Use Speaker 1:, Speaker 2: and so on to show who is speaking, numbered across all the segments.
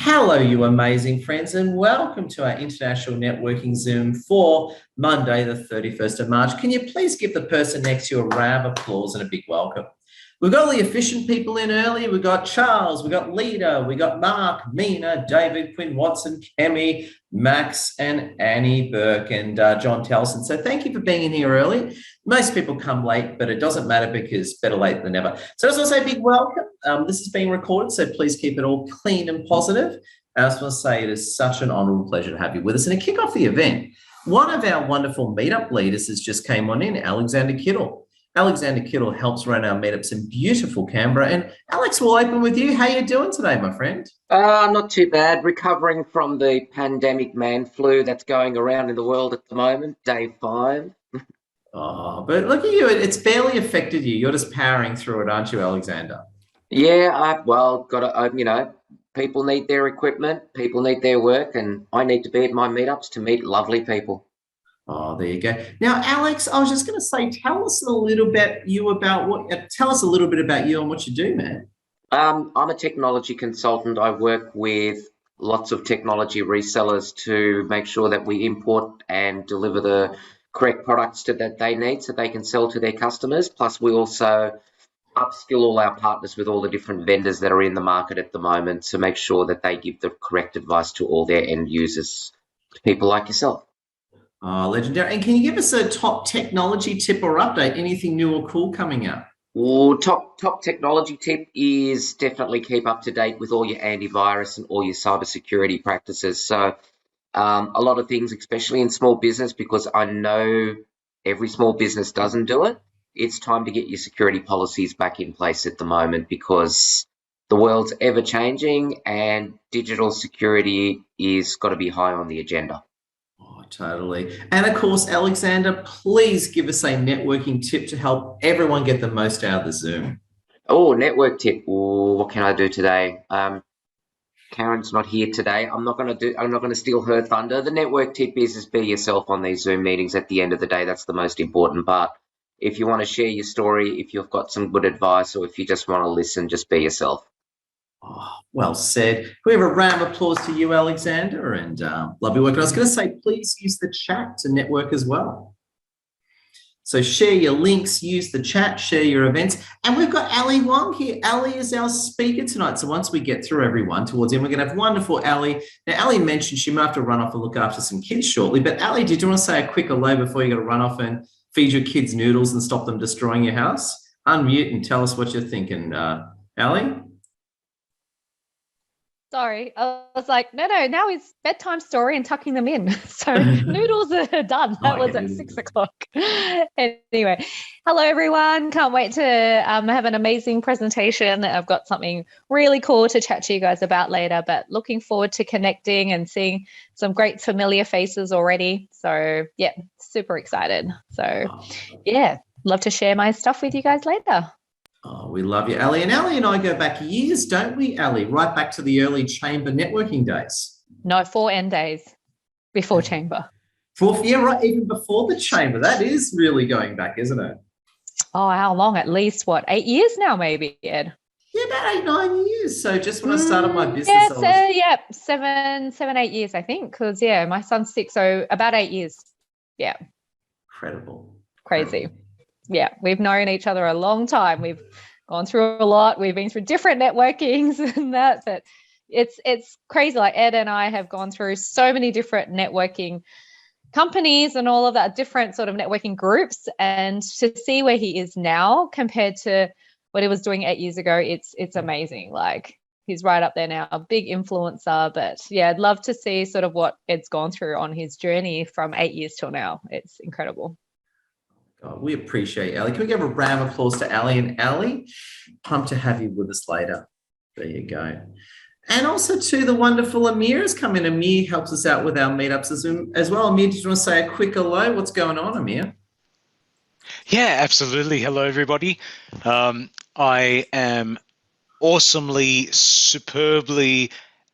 Speaker 1: Hello, you amazing friends, and welcome to our International Networking Zoom for Monday, the 31st of March. Can you please give the person next to you a round of applause and a big welcome? We've got all the efficient people in early. We've got Charles, we've got Lita, we've got Mark, Mina, David, Quinn Watson, Kemi, Max, and Annie Burke, and John Towson. So thank you for being in here early. Most people come late, but it doesn't matter because better late than never. So I just want to say a big welcome. This is being recorded, so please keep it all clean and positive. I just want to say it is such an honour and pleasure to have you with us. And to kick off the event, one of our wonderful meetup leaders has just came on in, Alexander Kittle. Alexander Kittle helps run our meetups in beautiful Canberra. And Alex, we'll open with you. How are you doing today, my friend?
Speaker 2: Not too bad. Recovering from the pandemic man flu that's going around in the world at the moment, day 5.
Speaker 1: Oh, but look at you. It's barely affected you. You're just powering through it, aren't you, Alexander?
Speaker 2: Yeah, got to, people need their equipment, people need their work, and I need to be at my meetups to meet lovely people.
Speaker 1: Oh, there you go. Now, Alex, I was just going to say, tell us a little bit about you and what you do, man.
Speaker 2: I'm a technology consultant. I work with lots of technology resellers to make sure that we import and deliver the correct products that they need so they can sell to their customers. Plus, we also upskill all our partners with all the different vendors that are in the market at the moment to make sure that they give the correct advice to all their end users, people like yourself.
Speaker 1: Oh, legendary. And can you give us a top technology tip or update? Anything new or cool coming up?
Speaker 2: Well, top technology tip is definitely keep up to date with all your antivirus and all your cybersecurity practices. So a lot of things, especially in small business, because I know every small business doesn't do it. It's time to get your security policies back in place at the moment because the world's ever changing and digital security is got to be high on the agenda.
Speaker 1: Oh, totally. And of course, Alexander, please give us a networking tip to help everyone get the most out of the Zoom.
Speaker 2: Oh, network tip. Oh, what can I do today? Karen's not here today. I'm not going to steal her thunder. The network tip is be yourself on these Zoom meetings at the end of the day. That's the most important part. If you want to share your story, if you've got some good advice, or if you just want to listen, just be yourself.
Speaker 1: Oh, well said. Can we have a round of applause to you, Alexander, and love your work. And I was going to say, please use the chat to network as well. So share your links, use the chat, share your events. And we've got Ali Wong here. Ali is our speaker tonight. So once we get through everyone towards the end, we're going to have wonderful Ali. Now, Ali mentioned she might have to run off and look after some kids shortly. But Ali, did you want to say a quick hello before you got to run off and feed your kids noodles and stop them destroying your house? Unmute and tell us what you're thinking, Ali.
Speaker 3: Sorry, I was like, no, now it's bedtime story and tucking them in. So noodles are done. That was at 6 o'clock. Anyway, hello, everyone. Can't wait to have an amazing presentation. I've got something really cool to chat to you guys about later, but looking forward to connecting and seeing some great familiar faces already. So, yeah, super excited. So, yeah, love to share my stuff with you guys later.
Speaker 1: Oh, we love you, Ali. And Ali and I go back years, don't we, Ali? Right back to the early chamber networking days.
Speaker 3: No, 4 end days before chamber.
Speaker 1: Yeah, right, even before the chamber. That is really going back, isn't it?
Speaker 3: Oh, how long? At least, 8 years now, maybe, Ed?
Speaker 1: Yeah, about 8, 9 years. So just when I started my business.
Speaker 3: Yeah, 7, 8 years, I think. Because, yeah, my son's 6, so about 8 years. Yeah.
Speaker 1: Incredible.
Speaker 3: Crazy. Yeah, we've known each other a long time. We've gone through a lot. We've been through different networkings and that, but it's crazy. Like Ed and I have gone through so many different networking companies and all of that, different sort of networking groups, and to see where he is now compared to what he was doing 8 years ago, it's amazing. Like he's right up there now, a big influencer. But yeah, I'd love to see sort of what Ed's gone through on his journey from 8 years till now. It's incredible.
Speaker 1: Oh, we appreciate Ali. Can we give a round of applause to Ali? And Ali, pumped to have you with us later. There you go. And also to the wonderful Amir has come in. Amir helps us out with our meetups as well. Amir, did you want to say a quick hello? What's going on, Amir?
Speaker 4: Yeah, absolutely. Hello, everybody. I am awesomely, superbly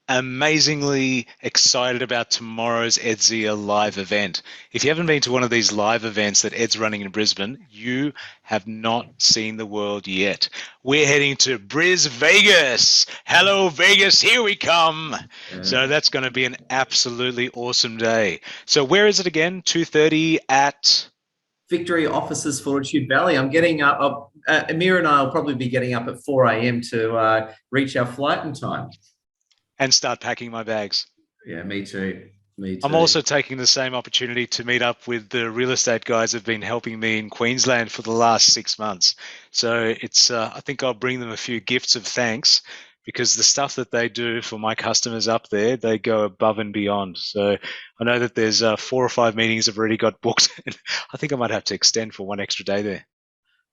Speaker 4: amazingly excited about tomorrow's Edzia live event. If you haven't been to one of these live events that Ed's running in Brisbane, you have not seen the world yet. We're heading to Vegas. Hello, Vegas, here we come. So that's going to be an absolutely awesome day. So where is it again? 2:30 at...
Speaker 1: Victory Offices, Fortitude Valley. I'm getting up. Amir and I will probably be getting up at 4 a.m. to reach our flight in time.
Speaker 4: And start packing my bags.
Speaker 1: Yeah, me too. Me too.
Speaker 4: I'm also taking the same opportunity to meet up with the real estate guys who've been helping me in Queensland for the last 6 months. So it's, I think I'll bring them a few gifts of thanks, because the stuff that they do for my customers up there, they go above and beyond. So I know that there's 4 or 5 meetings I've already got booked. I think I might have to extend for 1 extra day there.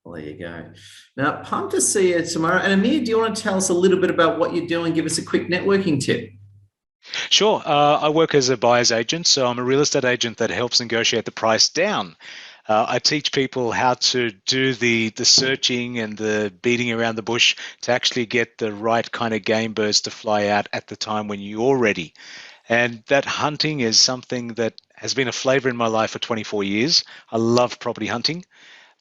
Speaker 1: Well, there you go. Now, pumped to see you tomorrow. And Amir, do you want to tell us a little bit about what you're doing? Give us a quick networking tip.
Speaker 4: Sure. I work as a buyer's agent, so I'm a real estate agent that helps negotiate the price down. I teach people how to do the searching and the beating around the bush to actually get the right kind of game birds to fly out at the time when you're ready. And that hunting is something that has been a flavor in my life for 24 years. I love property hunting.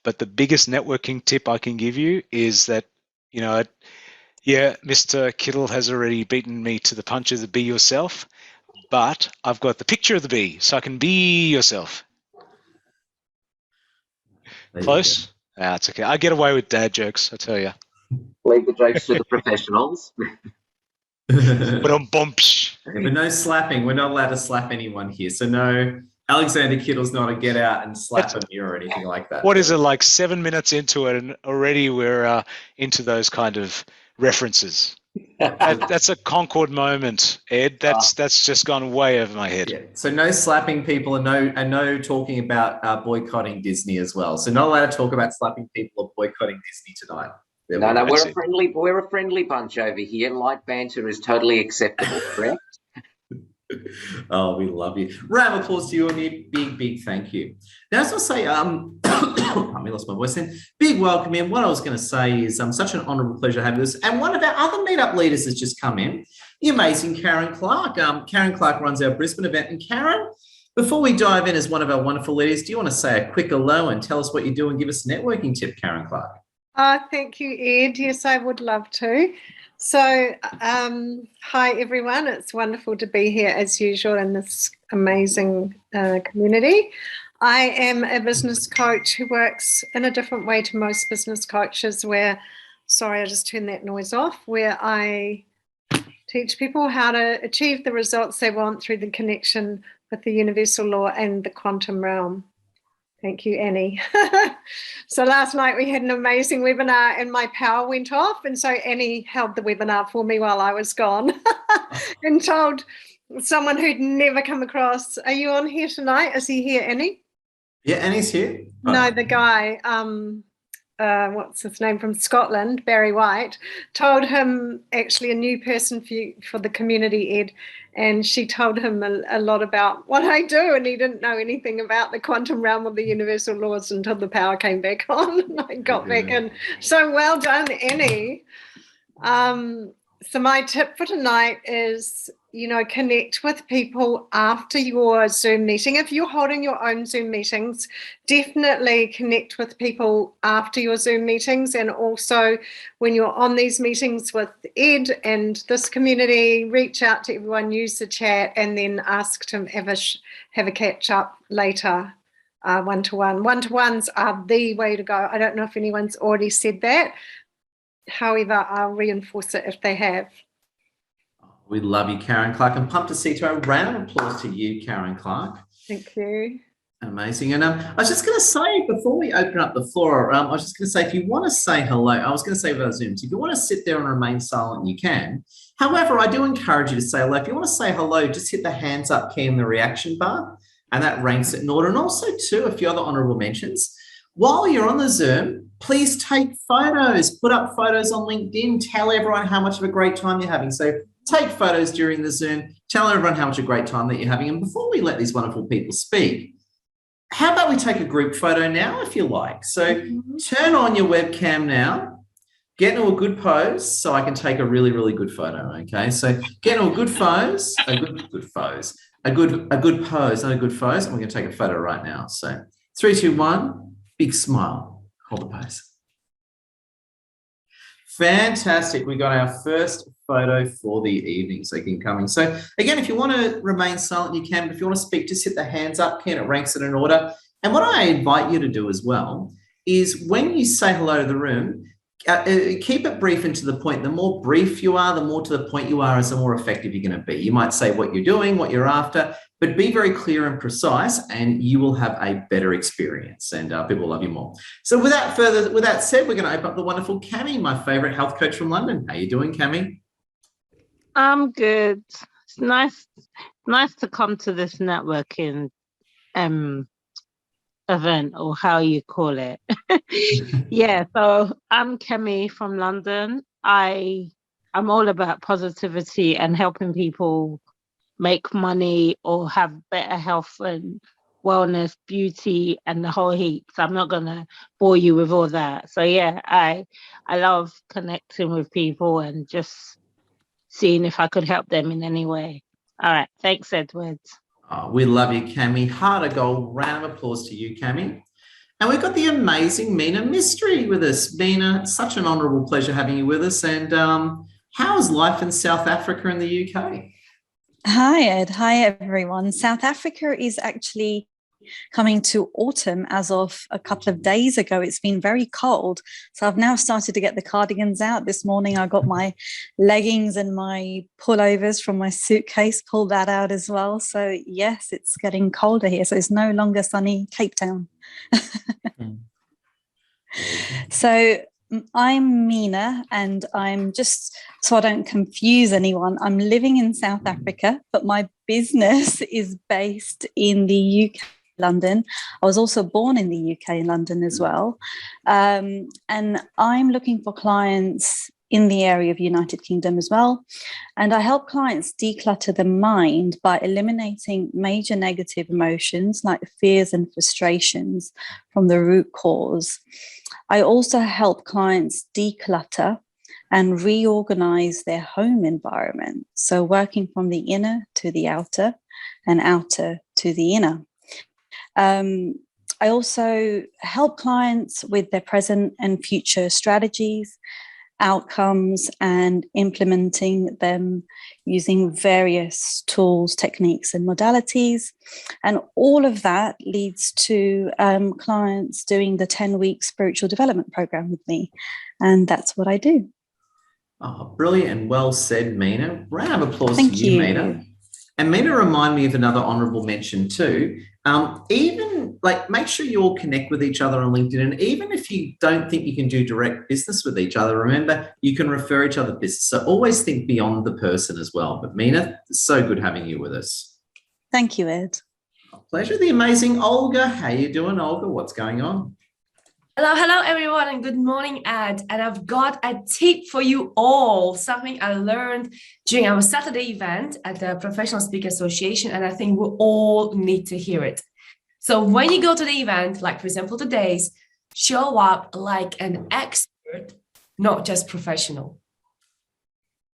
Speaker 4: But the biggest networking tip I can give you is that, you know, yeah, Mr. Kittle has already beaten me to the punch of the be yourself, but I've got the picture of the bee, so I can be yourself. Close? It's okay. I get away with dad jokes, I tell you.
Speaker 2: Leave the jokes to the professionals.
Speaker 4: But I'm bumps.
Speaker 1: But no slapping. We're not allowed to slap anyone here. So no, Alexander Kittle's not a get out and slap a mirror or anything like that.
Speaker 4: What is it, like 7 minutes into it, and already we're into those kind of references? That's a Concord moment, Ed. That's just gone way over my head.
Speaker 1: Yeah. So no slapping people, and no talking about boycotting Disney as well. So not allowed to talk about slapping people or boycotting Disney tonight.
Speaker 2: No, we're a friendly bunch over here. Light banter is totally acceptable, correct?
Speaker 1: Oh, we love you. Round of applause to you, and a big thank you. Now, as I say, I lost my voice then. Big welcome in. What I was going to say is such an honourable pleasure having this. And one of our other meetup leaders has just come in, the amazing Karen Clark. Karen Clark runs our Brisbane event. And Karen, before we dive in as one of our wonderful leaders, do you want to say a quick hello and tell us what you do and give us a networking tip, Karen Clark?
Speaker 5: Thank you, Ed. Yes, I would love to. So, hi, everyone. It's wonderful to be here, as usual, in this amazing community. I am a business coach who works in a different way to most business coaches where, sorry, I just turned that noise off, where I teach people how to achieve the results they want through the connection with the universal law and the quantum realm. Thank you, Annie. So last night we had an amazing webinar and my power went off. And so Annie held the webinar for me while I was gone and told someone who'd never come across, are you on here tonight? Is he here, Annie?
Speaker 1: Yeah, Annie's here.
Speaker 5: Oh. No, the guy, what's his name, from Scotland, Barry White, told him actually a new person for the community, Ed, and she told him a lot about what I do, and he didn't know anything about the quantum realm of the universal laws until the power came back on and I got back in. So well done, Annie. So my tip for tonight is, connect with people after your Zoom meeting. If you're holding your own Zoom meetings, definitely connect with people after your Zoom meetings. And also when you're on these meetings with Ed and this community, reach out to everyone, use the chat, and then ask to have a catch up later, one-to-one. One-to-ones are the way to go. I don't know if anyone's already said that. However, I'll reinforce it if they have.
Speaker 1: We love you, Karen Clark. I'm pumped to see you. A round of applause to you, Karen Clark.
Speaker 5: Thank you.
Speaker 1: Amazing. And I was just going to say, before we open up the floor, I was just going to say, if you want to say hello, I was going to say with our Zooms, if you want to sit there and remain silent, you can. However, I do encourage you to say hello. If you want to say hello, just hit the hands up key in the reaction bar, and that ranks it in order. And also, too, a few other honourable mentions. While you're on the Zoom, please take photos, put up photos on LinkedIn, tell everyone how much of a great time you're having. So take photos during the Zoom, tell everyone how much a great time that you're having. And before we let these wonderful people speak, how about we take a group photo now, if you like? So turn on your webcam now, Get into a good pose so I can take a really, really good photo. Okay, so get into a good pose, a good pose, a good pose, not a good pose. And we're going to take a photo right now. So 3, 2, 1, big smile. Hold the pose. Fantastic. We got our first photo for the evening, so keep coming. So again, if you want to remain silent, you can. But if you want to speak, just hit the hands up key and it ranks it in order. And what I invite you to do as well is when you say hello to the room, keep it brief and to the point. The more brief you are, the more to the point you are, is the more effective you're going to be. You might say what you're doing, what you're after, but be very clear and precise, and you will have a better experience, and people love you more. So with that said, we're going to open up the wonderful Cami, my favourite health coach from London. How you doing, Cami?
Speaker 6: I'm good. It's nice to come to this networking event, or how you call it. Yeah, so I'm Kemi from London. I'm all about positivity and helping people make money or have better health and wellness, beauty, and the whole heap. So I'm not gonna bore you with all that. So yeah, I love connecting with people and just seeing if I could help them in any way. All right, thanks, Edward.
Speaker 1: Oh, we love you, Cami. Heart of gold. Round of applause to you, Cami. And we've got the amazing Mina Mystery with us. Mina, such an honourable pleasure having you with us. And how's life in South Africa and the UK?
Speaker 7: Hi, Ed. Hi, everyone. South Africa is actually coming to autumn as of a couple of days ago. It's been very cold. So I've now started to get the cardigans out. This morning I got my leggings and my pullovers from my suitcase, pulled that out as well. So yes, it's getting colder here. So it's no longer sunny Cape Town. So I'm Mina, and I'm just, so I don't confuse anyone, I'm living in South Africa, but my business is based in the UK, London. I was also born in the UK, London as well. And I'm looking for clients in the area of United Kingdom as well. And I help clients declutter the mind by eliminating major negative emotions like fears and frustrations from the root cause. I also help clients declutter and reorganize their home environment. So working from the inner to the outer and outer to the inner. I also help clients with their present and future strategies, outcomes, and implementing them using various tools, techniques, and modalities. And all of that leads to clients doing the 10-week spiritual development program with me. And that's what I do.
Speaker 1: Oh, brilliant and well said, Mina. Round of applause
Speaker 7: Thank
Speaker 1: to you,
Speaker 7: you,
Speaker 1: Mina. And Mina, remind me of another honourable mention too. Even like make sure you all connect with each other on LinkedIn. And even if you don't think you can do direct business with each other, remember you can refer each other business. So always think beyond the person as well. But Mina, it's so good having you with us.
Speaker 7: Thank you, Ed.
Speaker 1: A pleasure. The amazing Olga. How you doing, Olga? What's going on?
Speaker 8: Hello, everyone, and good morning, Ed. And I've got a tip for you all, something I learned during our Saturday event at the Professional Speaker Association, and I think we all need to hear it. So when you go to the event, like for example today's, show up like an expert, not just professional.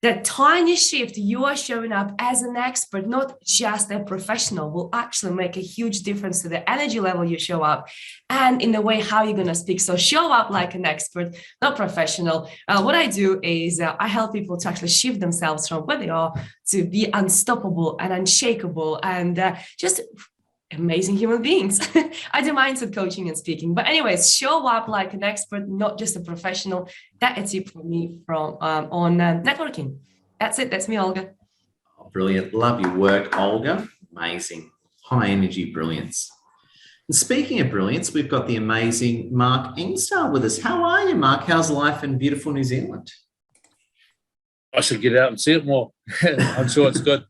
Speaker 8: That tiny shift, you are showing up as an expert, not just a professional, will actually make a huge difference to the energy level you show up and in the way how you're going to speak. So show up like an expert, not professional. What I do is I help people to actually shift themselves from where they are to be unstoppable and unshakable and just amazing human beings. I do mindset coaching and speaking. But anyways, show up like an expert, not just a professional. That is a tip from me from on networking. That's it. That's me, Olga.
Speaker 1: Oh, brilliant. Love your work, Olga. Amazing. High energy brilliance. And speaking of brilliance, we've got the amazing Mark Engstar with us. How are you, Mark? How's life in beautiful New Zealand?
Speaker 9: I should get out and see it more. I'm sure it's good.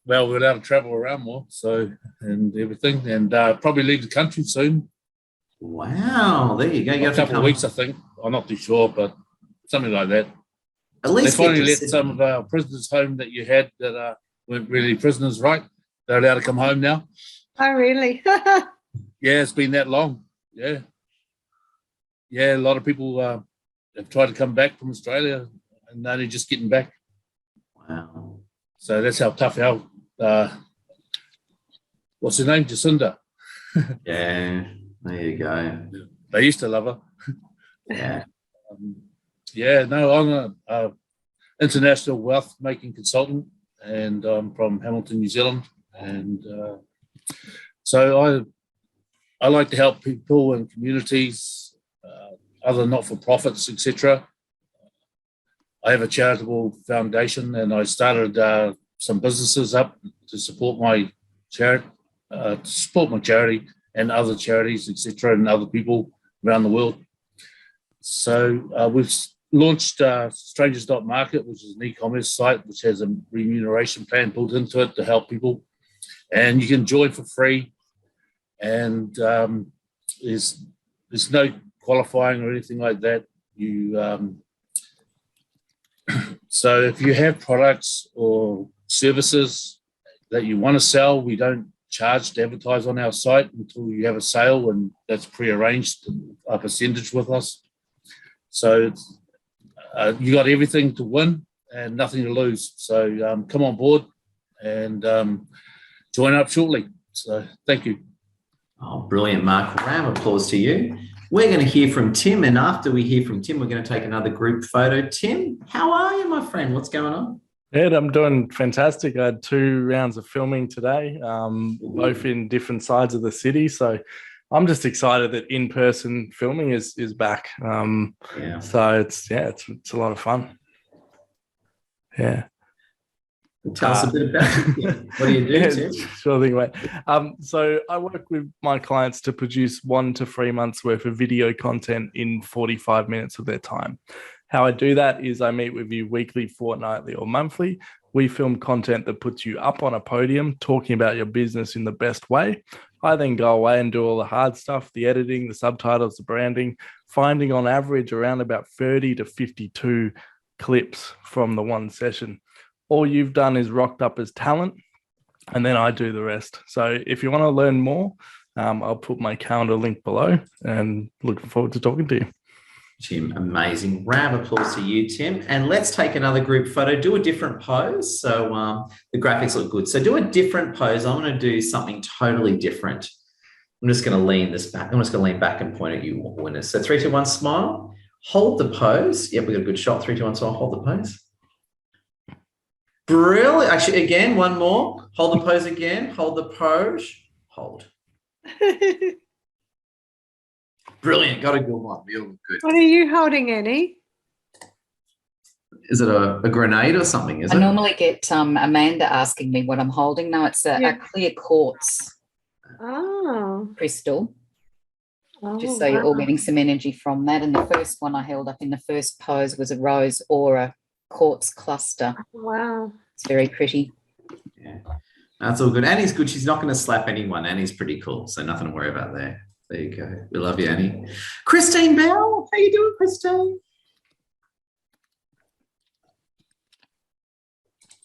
Speaker 9: Well, we're able to travel around more, so, and everything, and probably leave the country soon.
Speaker 1: Wow, there you go. You
Speaker 9: a couple of weeks, I think. I'm not too sure, but something like that.
Speaker 1: At least
Speaker 9: they finally let some of our prisoners home that you had that weren't really prisoners, right? They're allowed to come home now.
Speaker 5: Oh, really?
Speaker 9: Yeah, it's been that long. Yeah. Yeah, a lot of people they've tried to come back from Australia and they're just getting back.
Speaker 1: Wow.
Speaker 9: So that's how tough what's her name? Jacinda.
Speaker 1: Yeah, there you go.
Speaker 9: They used to love her.
Speaker 1: Yeah.
Speaker 9: I'm a international wealth making consultant, and I'm from Hamilton, New Zealand. And so I like to help people and communities, other not-for-profits, etc. I have a charitable foundation, and I started some businesses up to support my charity, and other charities, etc., and other people around the world. So we've launched Strangers.market, which is an e-commerce site which has a remuneration plan built into it to help people, and you can join for free. And there's no qualifying or anything like that. So if you have products or services that you want to sell, we don't charge to advertise on our site until you have a sale, and that's pre-arranged, a percentage with us. So you got everything to win and nothing to lose. So come on board and join up shortly. So thank you.
Speaker 1: Oh, brilliant, Mark. Round of applause to you. We're going to hear from Tim, and after we hear from Tim, we're going to take another group photo. Tim, how are you, my friend? What's going on?
Speaker 10: Ed, I'm doing fantastic. I had 2 rounds of filming today, both in different sides of the city. So I'm just excited that in-person filming is back. So it's a lot of fun. Yeah.
Speaker 1: Tell us a bit about it. What do you do, Tim?
Speaker 10: Sure thing, mate. So I work with my clients to produce 1 to 3 months worth of video content in 45 minutes of their time. How I do that is I meet with you weekly, fortnightly, or monthly. We film content that puts you up on a podium talking about your business in the best way. I then go away and do all the hard stuff, the editing, the subtitles, the branding, finding on average around about 30 to 52 clips from the one session. All you've done is rocked up as talent, and then I do the rest. So if you want to learn more, I'll put my calendar link below, and looking forward to talking to you.
Speaker 1: Tim, amazing. Round of applause to you, Tim. And let's take another group photo. Do a different pose. So the graphics look good. So do a different pose. I'm going to do something totally different. I'm just going to lean this back. I'm just going to lean back and point at you, winners. So 3, 2, 1, smile. Hold the pose. Yep, we got a good shot. 3, 2, 1, smile. Hold the pose. Brilliant. Actually, again, one more. Hold the pose again. Hold the pose. Hold. Brilliant. Got a good one. Real good.
Speaker 5: What are you holding, Annie?
Speaker 1: Is it a grenade or something? Is
Speaker 11: I
Speaker 1: it?
Speaker 11: normally get Amanda asking me what I'm holding. No, it's a clear quartz crystal. Just so you're all getting some energy from that. And the first one I held up in the first pose was a rose aura quartz cluster.
Speaker 5: Wow.
Speaker 11: It's very pretty.
Speaker 1: Yeah. That's all good. Annie's good. She's not going to slap anyone. Annie's pretty cool. So nothing to worry about there. There you go. We love you, Annie. Christine Bell. How you doing, Christine?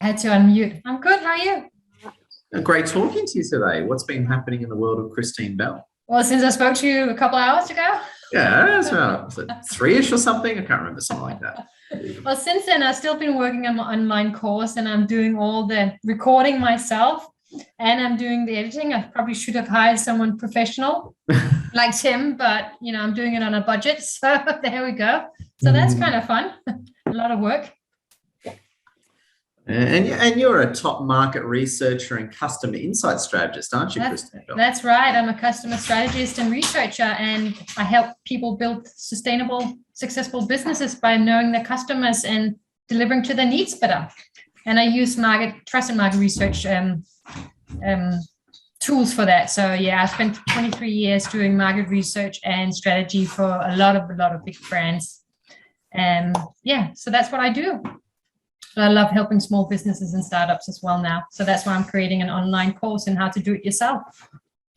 Speaker 12: I had to unmute. I'm good. How are you?
Speaker 1: Great talking to you today. What's been happening in the world of Christine Bell?
Speaker 12: Well, since I spoke to you a couple of hours ago.
Speaker 1: Yeah, that's about 3-ish or something. I can't remember, something like that.
Speaker 12: Well, since then, I've still been working on my online course, and I'm doing all the recording myself, and I'm doing the editing. I probably should have hired someone professional like Tim, but, you know, I'm doing it on a budget. So there we go. So that's kind of fun. A lot of work.
Speaker 1: And you're a top market researcher and customer insight strategist, aren't you, Christine?
Speaker 12: That's right. I'm a customer strategist and researcher, and I help people build sustainable, successful businesses by knowing their customers and delivering to their needs better. And I use trust and market research tools for that. So yeah, I spent 23 years doing market research and strategy for a lot of big brands. And yeah, so that's what I do. I love helping small businesses and startups as well now. So that's why I'm creating an online course on how to do it yourself.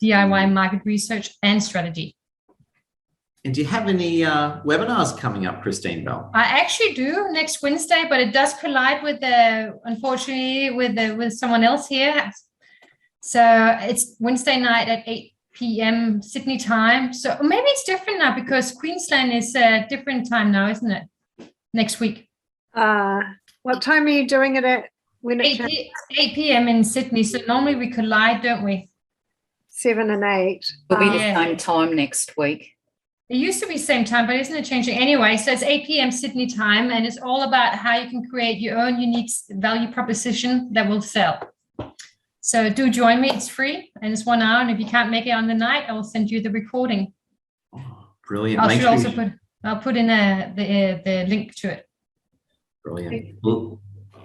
Speaker 12: DIY market research and strategy.
Speaker 1: And do you have any webinars coming up, Christine Bell?
Speaker 12: I actually do next Wednesday, but it does collide with unfortunately with someone else here. So it's Wednesday night at 8 p.m. Sydney time. So maybe it's different now because Queensland is a different time now, isn't it? next week.
Speaker 5: What time are you doing it at? When it
Speaker 12: 8 p.m. in Sydney. So normally we collide, don't we?
Speaker 5: 7 and 8.
Speaker 11: It'll be the
Speaker 12: Yeah.
Speaker 11: same time next week.
Speaker 12: It used to be same time, but isn't it changing anyway? So it's 8 p.m. Sydney time, and it's all about how you can create your own unique value proposition that will sell. So do join me. It's free, and it's 1 hour. And if you can't make it on the night, I will send you the recording.
Speaker 1: Oh, brilliant.
Speaker 12: I'll put in the link to it.
Speaker 1: Brilliant. Well,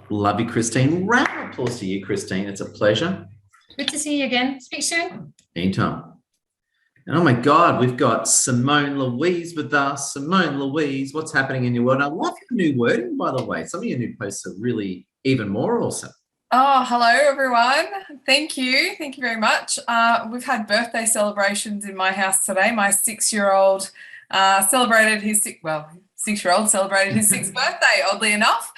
Speaker 1: love you, Christine. Round of applause to you, Christine. It's a pleasure.
Speaker 12: Good to see you again. Speak soon.
Speaker 1: Anytime. And oh my God, we've got Simone Louise with us. Simone Louise, what's happening in your world? I love your new wording, by the way. Some of your new posts are really even more awesome.
Speaker 13: Oh, hello, everyone. Thank you. Thank you very much. We've had birthday celebrations in my house today. My 6-year-old celebrated his 6-year-old celebrated his 6th birthday, oddly enough.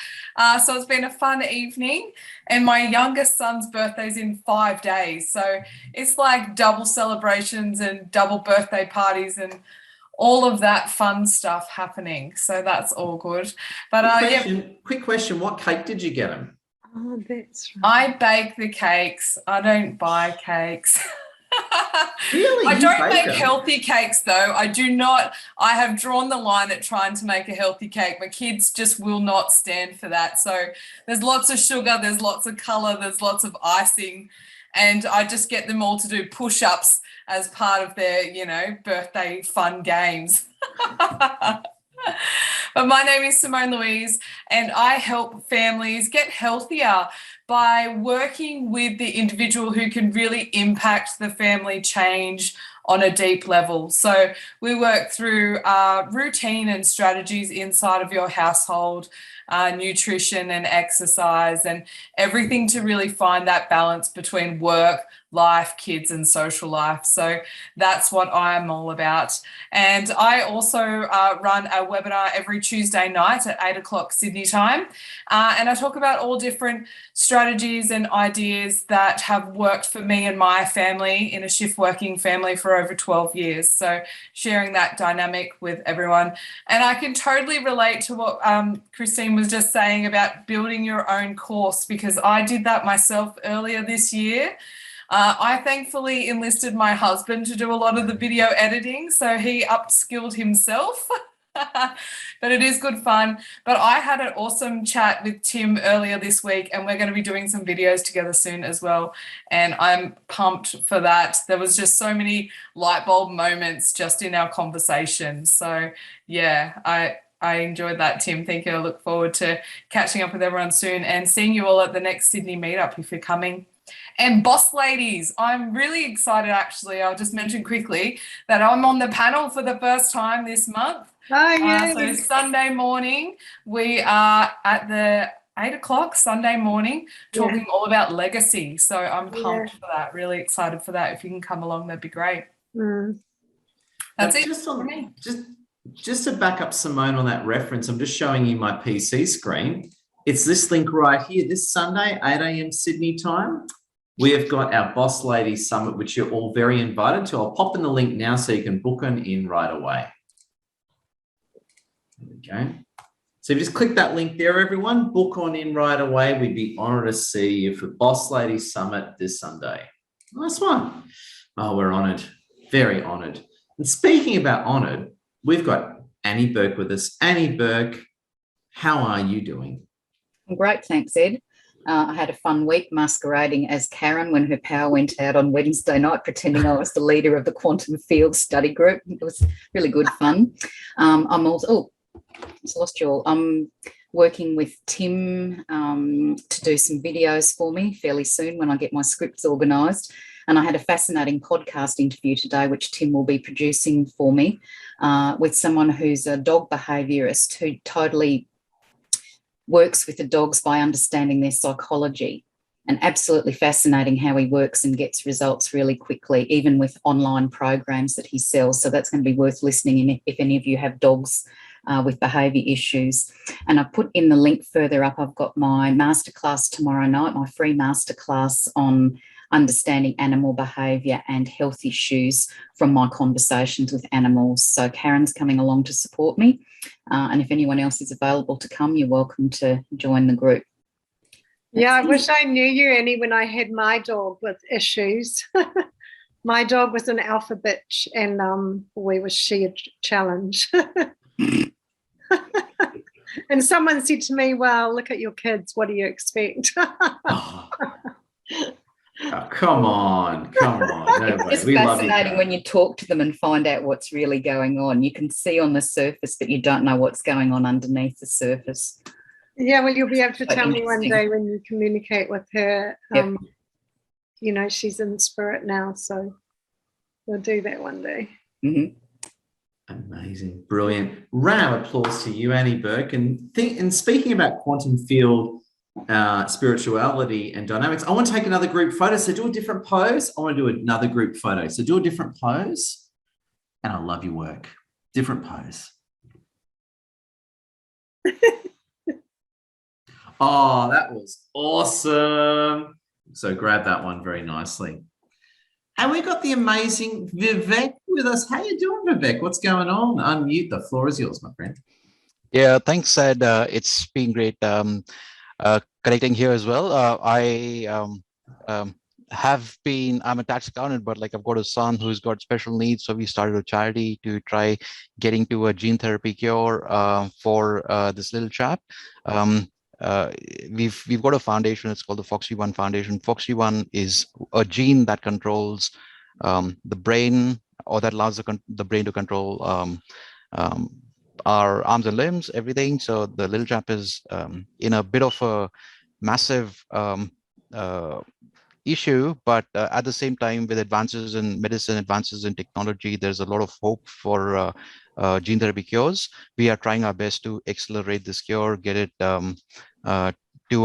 Speaker 13: So it's been a fun evening, and my youngest son's birthday's in 5 days. So it's like double celebrations and double birthday parties and all of that fun stuff happening. So that's all good. But
Speaker 1: quick question. What cake did you get him?
Speaker 5: Oh, that's right.
Speaker 13: I bake the cakes. I don't buy cakes.
Speaker 1: Really?
Speaker 13: I don't make
Speaker 1: them?
Speaker 13: healthy cakes though. I do not. I have drawn the line at trying to make a healthy cake. My kids just will not stand for that. So there's lots of sugar, there's lots of color, there's lots of icing, and I just get them all to do push-ups as part of their, birthday fun games. But my name is Simone Louise, and I help families get healthier by working with the individual who can really impact the family change on a deep level. So we work through routine and strategies inside of your household, nutrition and exercise, and everything to really find that balance between work, life, kids, and social life. So that's what I'm all about. And I also run a webinar every Tuesday night at 8 o'clock Sydney time. And I talk about all different strategies and ideas that have worked for me and my family in a shift working family for over 12 years. So sharing that dynamic with everyone. And I can totally relate to what Christine was just saying about building your own course, because I did that myself earlier this year. I thankfully enlisted my husband to do a lot of the video editing, so he upskilled himself. But it is good fun. But I had an awesome chat with Tim earlier this week, and we're going to be doing some videos together soon as well. And I'm pumped for that. There was just so many light bulb moments just in our conversation. So yeah, I enjoyed that, Tim. Thank you. I look forward to catching up with everyone soon and seeing you all at the next Sydney meetup if you're coming. And boss ladies, I'm really excited actually. I'll just mention quickly that I'm on the panel for the first time this month.
Speaker 5: Oh, yeah.
Speaker 13: So Sunday morning, we are at the 8 o'clock Sunday morning talking all about legacy. So I'm pumped for that, really excited for that. If you can come along, that'd be great. That's it.
Speaker 1: Just to back up Simone on that reference, I'm just showing you my PC screen. It's this link right here, this Sunday, 8 a.m. Sydney time. We have got our Boss Ladies Summit, which you're all very invited to. I'll pop in the link now so you can book them in right away. There we go. So just click that link there, everyone. Book on in right away. We'd be honoured to see you for Boss Ladies Summit this Sunday. Nice one. Oh, we're honoured. Very honoured. And speaking about honoured, we've got Annie Burke with us. Annie Burke, how are you doing?
Speaker 11: Great, thanks, Ed. I had a fun week masquerading as Karen when her power went out on Wednesday night, pretending I was the leader of the quantum field study group. It was really good fun. I'm also, I lost you all. I'm working with Tim to do some videos for me fairly soon when I get my scripts organised. And I had a fascinating podcast interview today, which Tim will be producing for me, with someone who's a dog behaviourist who totally works with the dogs by understanding their psychology, and absolutely fascinating how he works and gets results really quickly, even with online programs that he sells. So that's going to be worth listening in if any of you have dogs with behaviour issues. And I put in the link further up, I've got my masterclass tomorrow night, my free masterclass on understanding animal behaviour and health issues from my conversations with animals. So Karen's coming along to support me. And if anyone else is available to come, you're welcome to join the group.
Speaker 5: Yeah, I wish I knew you, Annie, when I had my dog with issues. My dog was an alpha bitch, and boy, was she a challenge. And someone said to me, well, look at your kids. What do you expect?
Speaker 1: Oh, come on. No
Speaker 11: It's
Speaker 1: way.
Speaker 11: just
Speaker 1: We love
Speaker 11: fascinating
Speaker 1: you,
Speaker 11: when you talk to them and find out what's really going on. You can see on the surface, but you don't know what's going on underneath the surface.
Speaker 5: Yeah, well, you'll be able to
Speaker 11: Quite
Speaker 5: tell me one
Speaker 11: interesting.
Speaker 5: day when you communicate with her.
Speaker 11: Yep.
Speaker 5: You know, she's in spirit now, so we'll do that one day.
Speaker 11: Mm-hmm.
Speaker 1: Amazing, brilliant. Round of applause to you, Annie Burke. And speaking about quantum field spirituality and dynamics, I want to take another group photo. So do a different pose. I want to do another group photo. So do a different pose. And I love your work. Different pose. Oh, that was awesome. So grab that one very nicely. And we've got the amazing Vivek with us. How you doing, Vivek? What's going on? Unmute. The floor is yours, my friend.
Speaker 14: Yeah, thanks, Ed. It's been great connecting here as well. I'm a tax accountant, but like I've got a son who's got special needs. So we started a charity to try getting to a gene therapy cure for this little chap. We've got a foundation. It's called the FOXY1 Foundation. FOXY1 is a gene that controls the brain, or that allows the brain to control our arms and limbs, everything. So the little chap is in a bit of a massive issue, but at the same time, with advances in medicine, advances in technology, there's a lot of hope for gene therapy cures. We are trying our best to accelerate this cure, get it to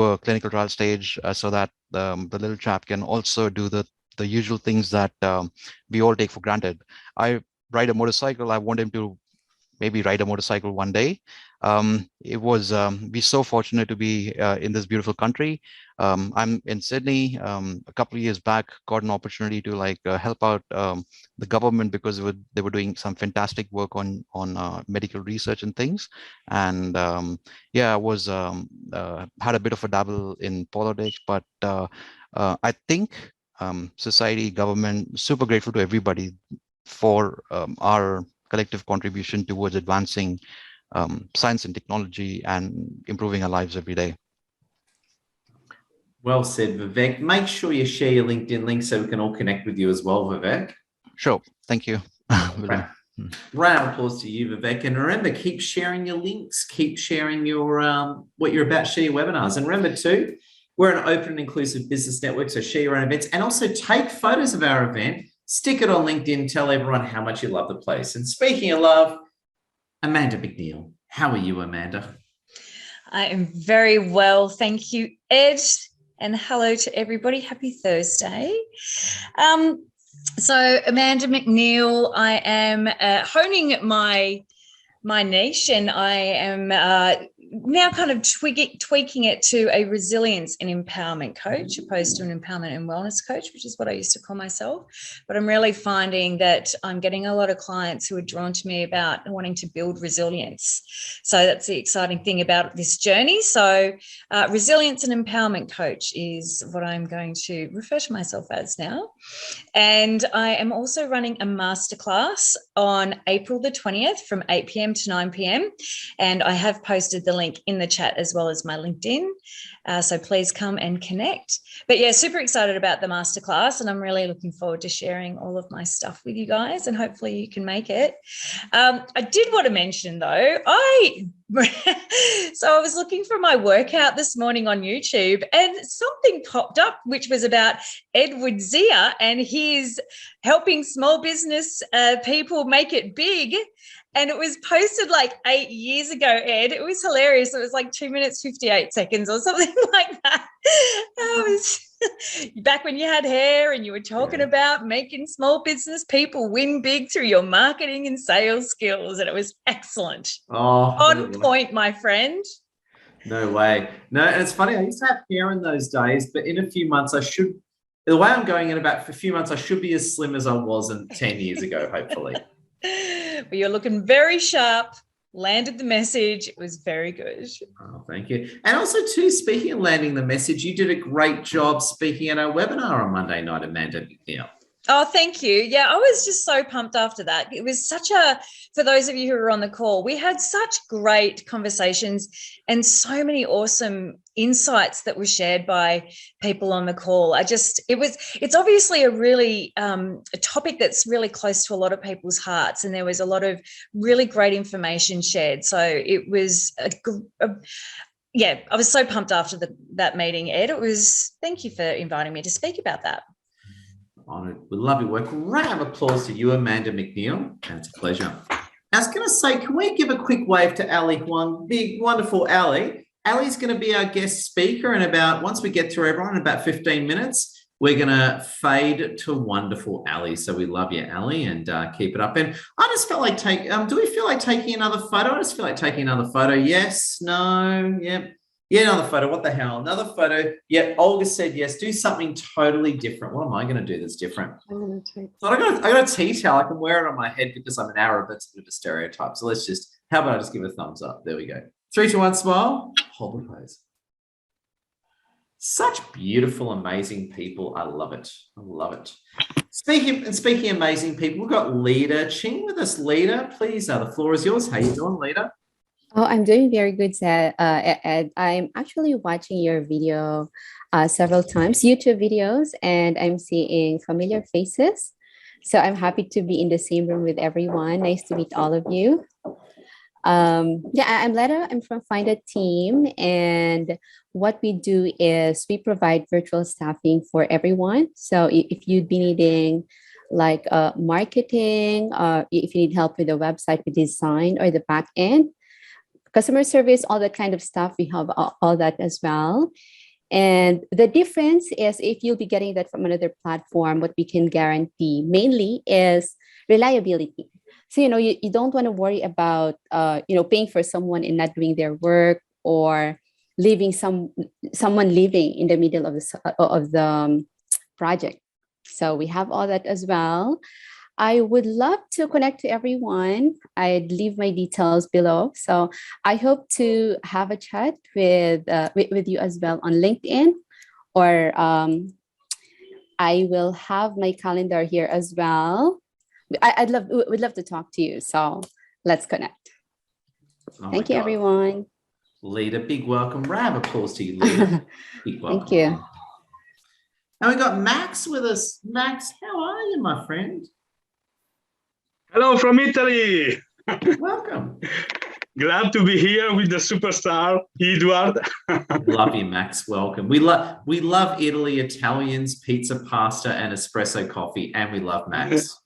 Speaker 14: a clinical trial stage, so that the little chap can also do the usual things that we all take for granted. I ride a motorcycle. I want him to maybe ride a motorcycle one day. We're so fortunate to be in this beautiful country. I'm in Sydney. A couple of years back, got an opportunity to help out the government, because they were doing some fantastic work on medical research and things. And I was had a bit of a dabble in politics, but I think society, government, super grateful to everybody for our collective contribution towards advancing science and technology and improving our lives every day.
Speaker 1: Well said, Vivek. Make sure you share your LinkedIn link so we can all connect with you as well, Vivek.
Speaker 14: Sure. Thank you.
Speaker 1: Round of applause to you, Vivek. And remember, keep sharing your links, keep sharing your what you're about, share your webinars. And remember too, we're an open and inclusive business network, so share your own events and also take photos of our event, stick it on LinkedIn, tell everyone how much you love the place. And speaking of love, Amanda McNeil. How are you, Amanda?
Speaker 15: I am very well, thank you, Ed. And hello to everybody. Happy Thursday. So Amanda McNeil, I am honing my niche, and I am now kind of tweaking it to a resilience and empowerment coach, opposed to an empowerment and wellness coach, which is what I used to call myself. But I'm really finding that I'm getting a lot of clients who are drawn to me about wanting to build resilience. So that's the exciting thing about this journey. So resilience and empowerment coach is what I'm going to refer to myself as now. And I am also running a masterclass on April the 20th from 8 p.m. to 9 p.m. And I have posted the link in the chat as well as my LinkedIn. So please come and connect. But yeah, super excited about the masterclass, and I'm really looking forward to sharing all of my stuff with you guys, and hopefully you can make it. I did want to mention though, so I was looking for my workout this morning on YouTube, and something popped up which was about Edward Zia and his helping small business people make it big. And it was posted like 8 years ago, Ed. It was hilarious. It was like 2 minutes, 58 seconds or something like that. It was back when you had hair and you were talking about making small business people win big through your marketing and sales skills. And it was excellent. On point, my friend.
Speaker 1: No way. No, and it's funny. I used to have hair in those days, but in a few months I should The way I'm going in about a few months, I should be as slim as I was 10 years ago, hopefully.
Speaker 15: Well, you're looking very sharp. Landed the message. It was very good.
Speaker 1: Oh, thank you. And also, too, speaking of landing the message, you did a great job speaking at our webinar on Monday night, Amanda McNeil.
Speaker 15: Oh, thank you. Yeah, I was just so pumped after that. It was for those of you who were on the call, we had such great conversations and so many awesome insights that were shared by people on the call. It's obviously a really a topic that's really close to a lot of people's hearts, and there was a lot of really great information shared. So it was yeah, I was so pumped after that meeting, Ed. Thank you for inviting me to speak about that.
Speaker 1: Honoured. We love your work. Round of applause to you, Amanda McNeil. And it's a pleasure. I was going to say, can we give a quick wave to Ali Huang? Big, wonderful Ali. Ali's going to be our guest speaker, and once we get through everyone, in about 15 minutes, we're going to fade to wonderful Ali. So we love you, Ali, and keep it up. And I just felt like do we feel like taking another photo? I just feel like taking another photo. Yes, no, yep. Yeah, another photo. What the hell? Another photo. Yeah, Olga said yes. Do something totally different. What am I going to do that's different? So I got a tea towel. I can wear it on my head because I'm an Arab. That's a bit of a stereotype. So how about I just give a thumbs up? There we go. 3, 2, 1, smile. Hold the pose. Such beautiful, amazing people. I love it. I love it. Speaking of amazing people, we've got Lida Ching with us. Lida, please, the floor is yours. How you doing, Lida?
Speaker 16: Oh, I'm doing very good, Ed. I'm actually watching your video several times, YouTube videos, and I'm seeing familiar faces. So I'm happy to be in the same room with everyone. Nice to meet all of you. I'm Leda. I'm from Find a Team, and what we do is we provide virtual staffing for everyone. So if you'd be needing like marketing, if you need help with the website, with design or the back end, customer service, all that kind of stuff, we have all that as well. And the difference is if you'll be getting that from another platform, what we can guarantee mainly is reliability. So, you don't want to worry about, paying for someone and not doing their work, or leaving someone living in the middle of the project. So we have all that as well. I would love to connect to everyone. I'd leave my details below. So I hope to have a chat with you as well on LinkedIn, or I will have my calendar here as well. We'd love to talk to you. So let's connect. Thank you, everyone.
Speaker 1: Lida, big welcome. Round of applause to you, Lida. Big welcome.
Speaker 16: Thank you.
Speaker 1: And we got Max with us. Max, how are you, my friend?
Speaker 17: Hello from Italy.
Speaker 1: Welcome.
Speaker 17: Glad to be here with the superstar, Edward.
Speaker 1: Love you, Max. Welcome. We love Italy, Italians, pizza, pasta, and espresso coffee, and we love Max.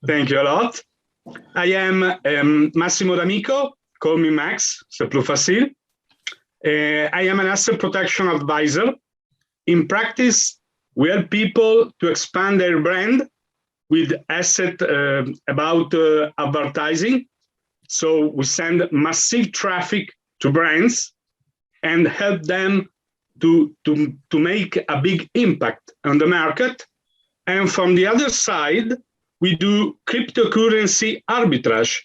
Speaker 17: Thank you a lot. I am Massimo D'Amico. Call me Max, c'est plus facile. I am an asset protection advisor. In practice, we help people to expand their brand with asset about advertising. So we send massive traffic to brands and help them to make a big impact on the market. And from the other side, we do cryptocurrency arbitrage.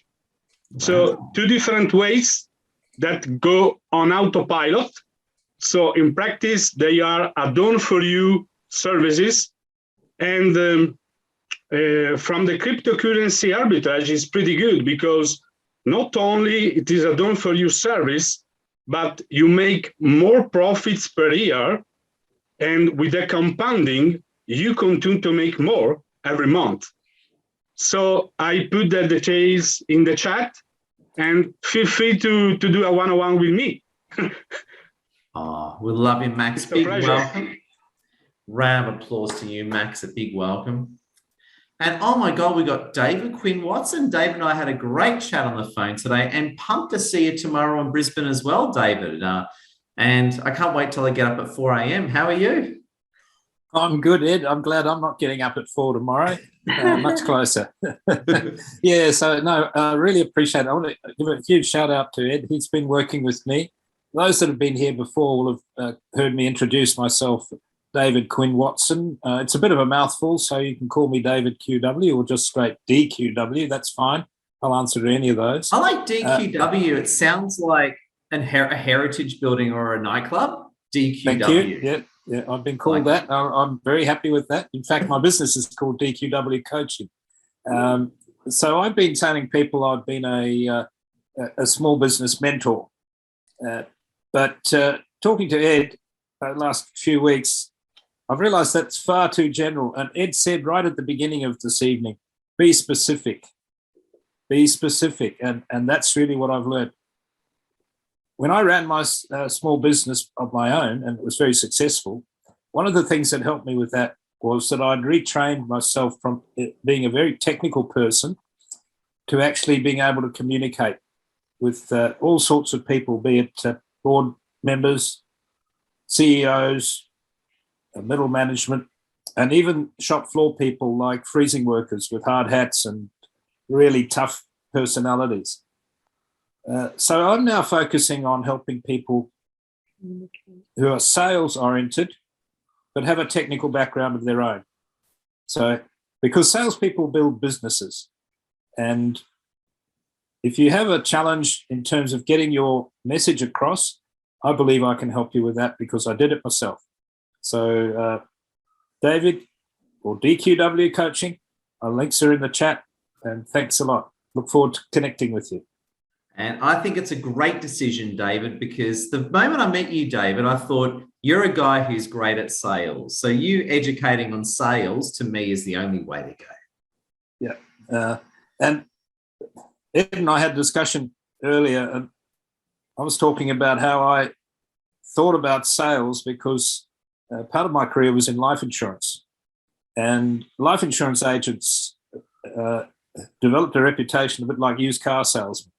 Speaker 17: So 2 different ways that go on autopilot. So in practice, they are a done for you services. And from the cryptocurrency arbitrage is pretty good, because not only it is a done for you service, but you make more profits per year. And with the compounding, you continue to make more every month. So I put the details in the chat, and feel free to do a one-on-one with me.
Speaker 1: Oh, we love you, Max.
Speaker 17: It's a
Speaker 1: big
Speaker 17: pleasure.
Speaker 1: Welcome. Round of applause to you, Max. A big welcome. And oh my God, we got David Quinn Watson. David and I had a great chat on the phone today, and pumped to see you tomorrow in Brisbane as well, David. And I can't wait till I get up at 4 a.m. How are you?
Speaker 18: I'm good, Ed. I'm glad I'm not getting up at 4 tomorrow. Much closer. Yeah, so no, I really appreciate it. I want to give a huge shout out to Ed. He's been working with me. Those that have been here before will have heard me introduce myself David Quinn Watson. It's a bit of a mouthful, so you can call me David QW or just straight DQW. That's fine. I'll answer to any of those.
Speaker 1: I like DQW. It sounds like a heritage building or a nightclub. DQW.
Speaker 18: Thank you. Yeah, I've been called that. I'm very happy with that. In fact, my business is called DQW Coaching. So I've been telling people I've been a small business mentor. But talking to Ed the last few weeks, I've realised that's far too general. And Ed said right at the beginning of this evening, be specific. Be specific. And that's really what I've learned. When I ran my small business of my own, and it was very successful, one of the things that helped me with that was that I'd retrained myself from being a very technical person to actually being able to communicate with all sorts of people, be it board members, CEOs, middle management, and even shop floor people like freezing workers with hard hats and really tough personalities. So I'm now focusing on helping people who are sales oriented but have a technical background of their own. So because salespeople build businesses, and if you have a challenge in terms of getting your message across, I believe I can help you with that because I did it myself. So David or DQW Coaching, our links are in the chat, and thanks a lot. Look forward to connecting with you.
Speaker 1: And I think it's a great decision, David, because the moment I met you, David, I thought you're a guy who's great at sales. So you educating on sales to me is the only way to go.
Speaker 18: Yeah. And Ed and I had a discussion earlier, and I was talking about how I thought about sales because part of my career was in life insurance. And life insurance agents developed a reputation a bit like used car salesmen.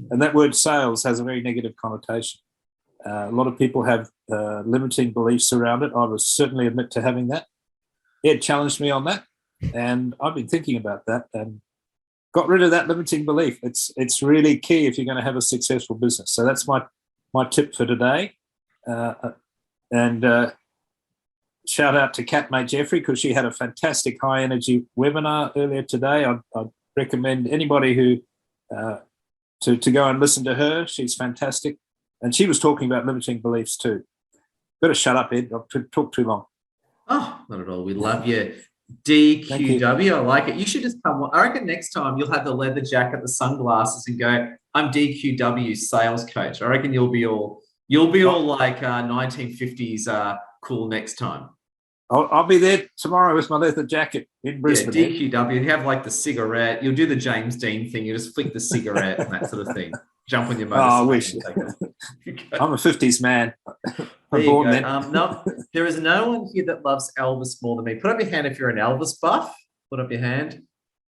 Speaker 18: And that word sales has a very negative connotation. A lot of people have limiting beliefs around it. I would certainly admit to having that. Ed challenged me on that, and I've been thinking about that and got rid of that limiting belief. It's really key if you're going to have a successful business. So that's my tip for today. And shout out to Catmate Jeffrey because she had a fantastic high energy webinar earlier today. I'd recommend anybody who to go and listen to her. She's fantastic. And she was talking about limiting beliefs too. Better shut up, Ed. I've talked too long.
Speaker 1: Oh, not at all. We love you. DQW, I like it. You should just come. I reckon next time you'll have the leather jacket, the sunglasses, and go, I'm DQW sales coach. I reckon you'll be all like 1950s cool next time.
Speaker 18: I'll be there tomorrow with my leather jacket in Brisbane.
Speaker 1: Yeah, DQW. You have like the cigarette. You'll do the James Dean thing. You just flick the cigarette and that sort of thing. Jump on your motorcycle.
Speaker 18: I wish. I'm a 50s man.
Speaker 1: There you go. No, there is no one here that loves Elvis more than me. Put up your hand if you're an Elvis buff. Put up your hand.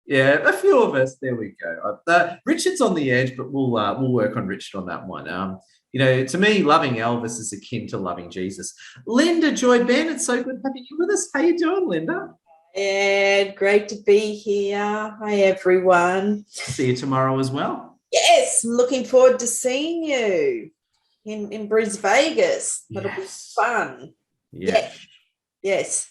Speaker 1: Yeah, a few of us. There we go. Richard's on the edge, but we'll work on Richard on that one. To me, loving Elvis is akin to loving Jesus. Linda Joy Ben, it's so good having you with us. How you doing, Linda?
Speaker 19: Ed, great to be here. Hi, everyone.
Speaker 1: See you tomorrow as well.
Speaker 19: Yes, looking forward to seeing you in Brisbane, Vegas. That'll be fun. Yes.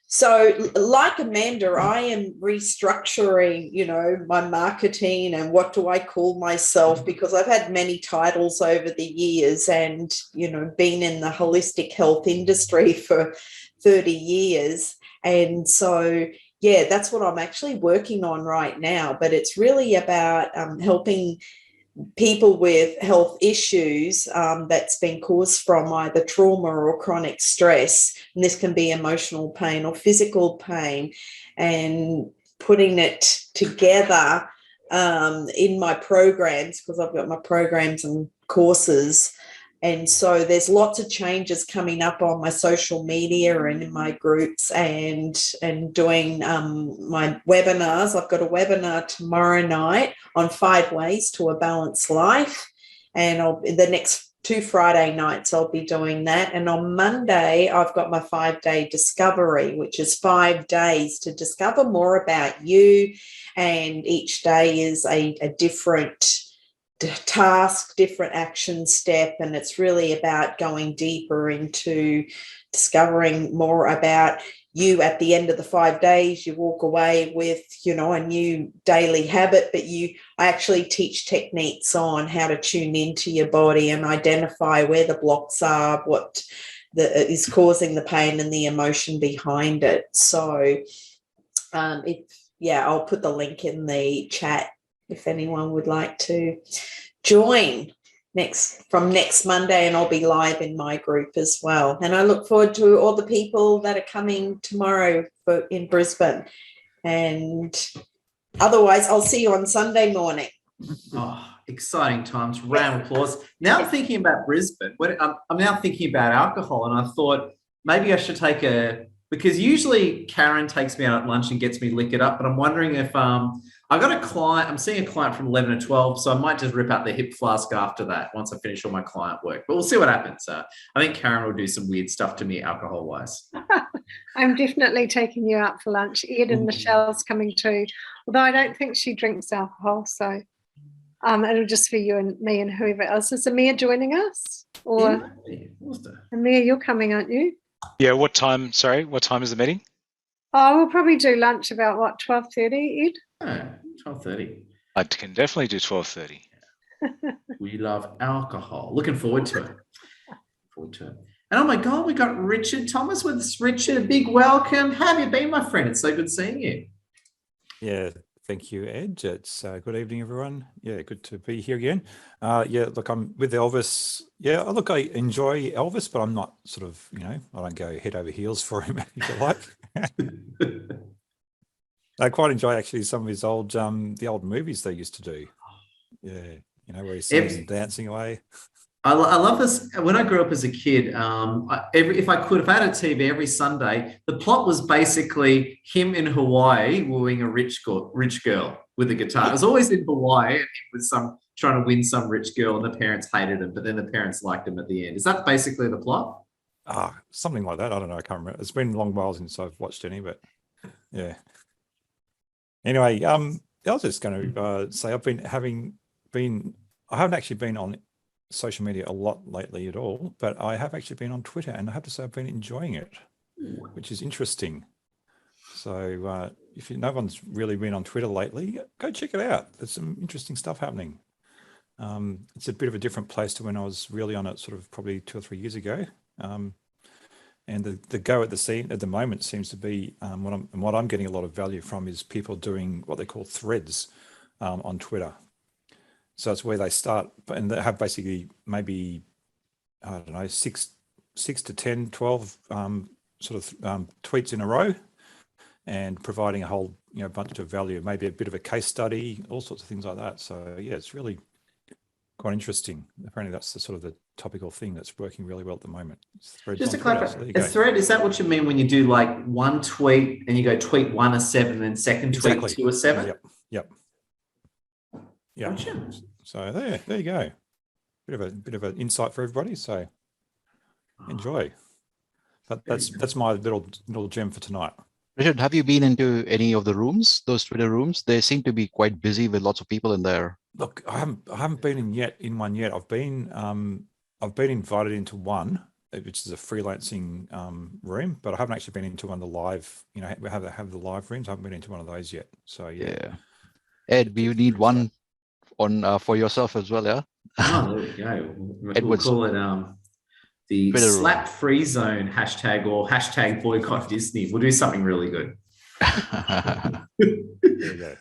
Speaker 19: So, like Amanda, I am restructuring, my marketing and what do I call myself, because I've had many titles over the years and, been in the holistic health industry for 30 years. And so, that's what I'm actually working on right now. But it's really about helping people with health issues that's been caused from either trauma or chronic stress. And this can be emotional pain or physical pain, and putting it together in my programs, because I've got my programs and courses. And so there's lots of changes coming up on my social media and in my groups and doing my webinars. I've got a webinar tomorrow night on 5 ways to a balanced life. And the next 2 Friday nights, I'll be doing that. And on Monday, I've got my 5-day discovery, which is 5 days to discover more about you. And each day is a different task, different action step, and it's really about going deeper into discovering more about you at the end of the 5 days. You walk away with, you know, a new daily habit, but I actually teach techniques on how to tune into your body and identify where the blocks are, what is causing the pain and the emotion behind it. So I'll put the link in the chat if anyone would like to join from next Monday, and I'll be live in my group as well. And I look forward to all the people that are coming tomorrow in Brisbane. And otherwise, I'll see you on Sunday morning.
Speaker 1: Oh, exciting times. Round of applause. Now I'm thinking about Brisbane. I'm now thinking about alcohol, and I thought maybe I should because usually Karen takes me out at lunch and gets me liquored up, but I'm wondering if I got a client, I'm seeing a client from 11 to 12, so I might just rip out the hip flask after that once I finish all my client work, but we'll see what happens. I think Karen will do some weird stuff to me alcohol-wise.
Speaker 5: I'm definitely taking you out for lunch. Ed and Michelle's coming too, although I don't think she drinks alcohol, so it'll just be you and me and whoever else. Is Amir joining us? Or Amir, you're coming, aren't you?
Speaker 4: Yeah, what time? Sorry, what time is the meeting?
Speaker 5: Oh, we'll probably do lunch about what, 12:30, Ed?
Speaker 1: Oh, 12:30.
Speaker 4: I can definitely do 12:30.
Speaker 1: We love alcohol. Looking forward to it. And oh my God, we got Richard Thomas with us. Richard, a big welcome. How have you been, my friend? It's so good seeing you.
Speaker 20: Yeah, thank you, Ed. It's good evening, everyone. Yeah, good to be here again. Look, I'm with Elvis. Yeah, look, I enjoy Elvis, but I'm not sort of, I don't go head over heels for him, if you like. I quite enjoy actually some of his the old movies they used to do. Yeah, where he's singing and dancing away.
Speaker 1: I love this. When I grew up as a kid, if I had a TV every Sunday, the plot was basically him in Hawaii wooing a rich girl with a guitar. It was always in Hawaii, and he was trying to win some rich girl, and the parents hated him, but then the parents liked him at the end. Is that basically the plot?
Speaker 20: Something like that. I don't know. I can't remember. It's been a long while since I've watched any, but yeah. Anyway, I was just going to say I haven't actually been on social media a lot lately at all, but I have actually been on Twitter, and I have to say I've been enjoying it, which is interesting. So if no one's really been on Twitter lately, go check it out. There's some interesting stuff happening. It's a bit of a different place to when I was really on it sort of probably 2 or 3 years ago. And the go at the scene at the moment seems to be what I'm getting a lot of value from is people doing what they call threads on Twitter. So it's where they start, and they have basically maybe, I don't know, 6 to 10, 12 tweets in a row, and providing a whole bunch of value, maybe a bit of a case study, all sorts of things like that. So yeah, it's really quite interesting. Apparently that's the sort of the topical thing that's working really well at the moment.
Speaker 1: Just to clarify, a thread, is that what you mean when you do like one tweet and you go tweet 1 a 7 and then second tweet 2 a 7?
Speaker 20: Yep. Gotcha. So there you go. Bit of an insight for everybody. So enjoy. But that's my little gem for tonight.
Speaker 14: Richard, have you been into any of the rooms, those Twitter rooms? They seem to be quite busy with lots of people in there.
Speaker 20: Look, I haven't been in one yet. I've been invited into one, which is a freelancing room, but I haven't actually been into one of the live. We have the live rooms. I haven't been into one of those yet. So yeah.
Speaker 14: Ed, you need one on for yourself as well, yeah.
Speaker 1: Oh, there we go. We'll call it the
Speaker 14: Twitter
Speaker 1: slap free zone hashtag or hashtag boycott Disney. We'll do something really good.
Speaker 20: There you go.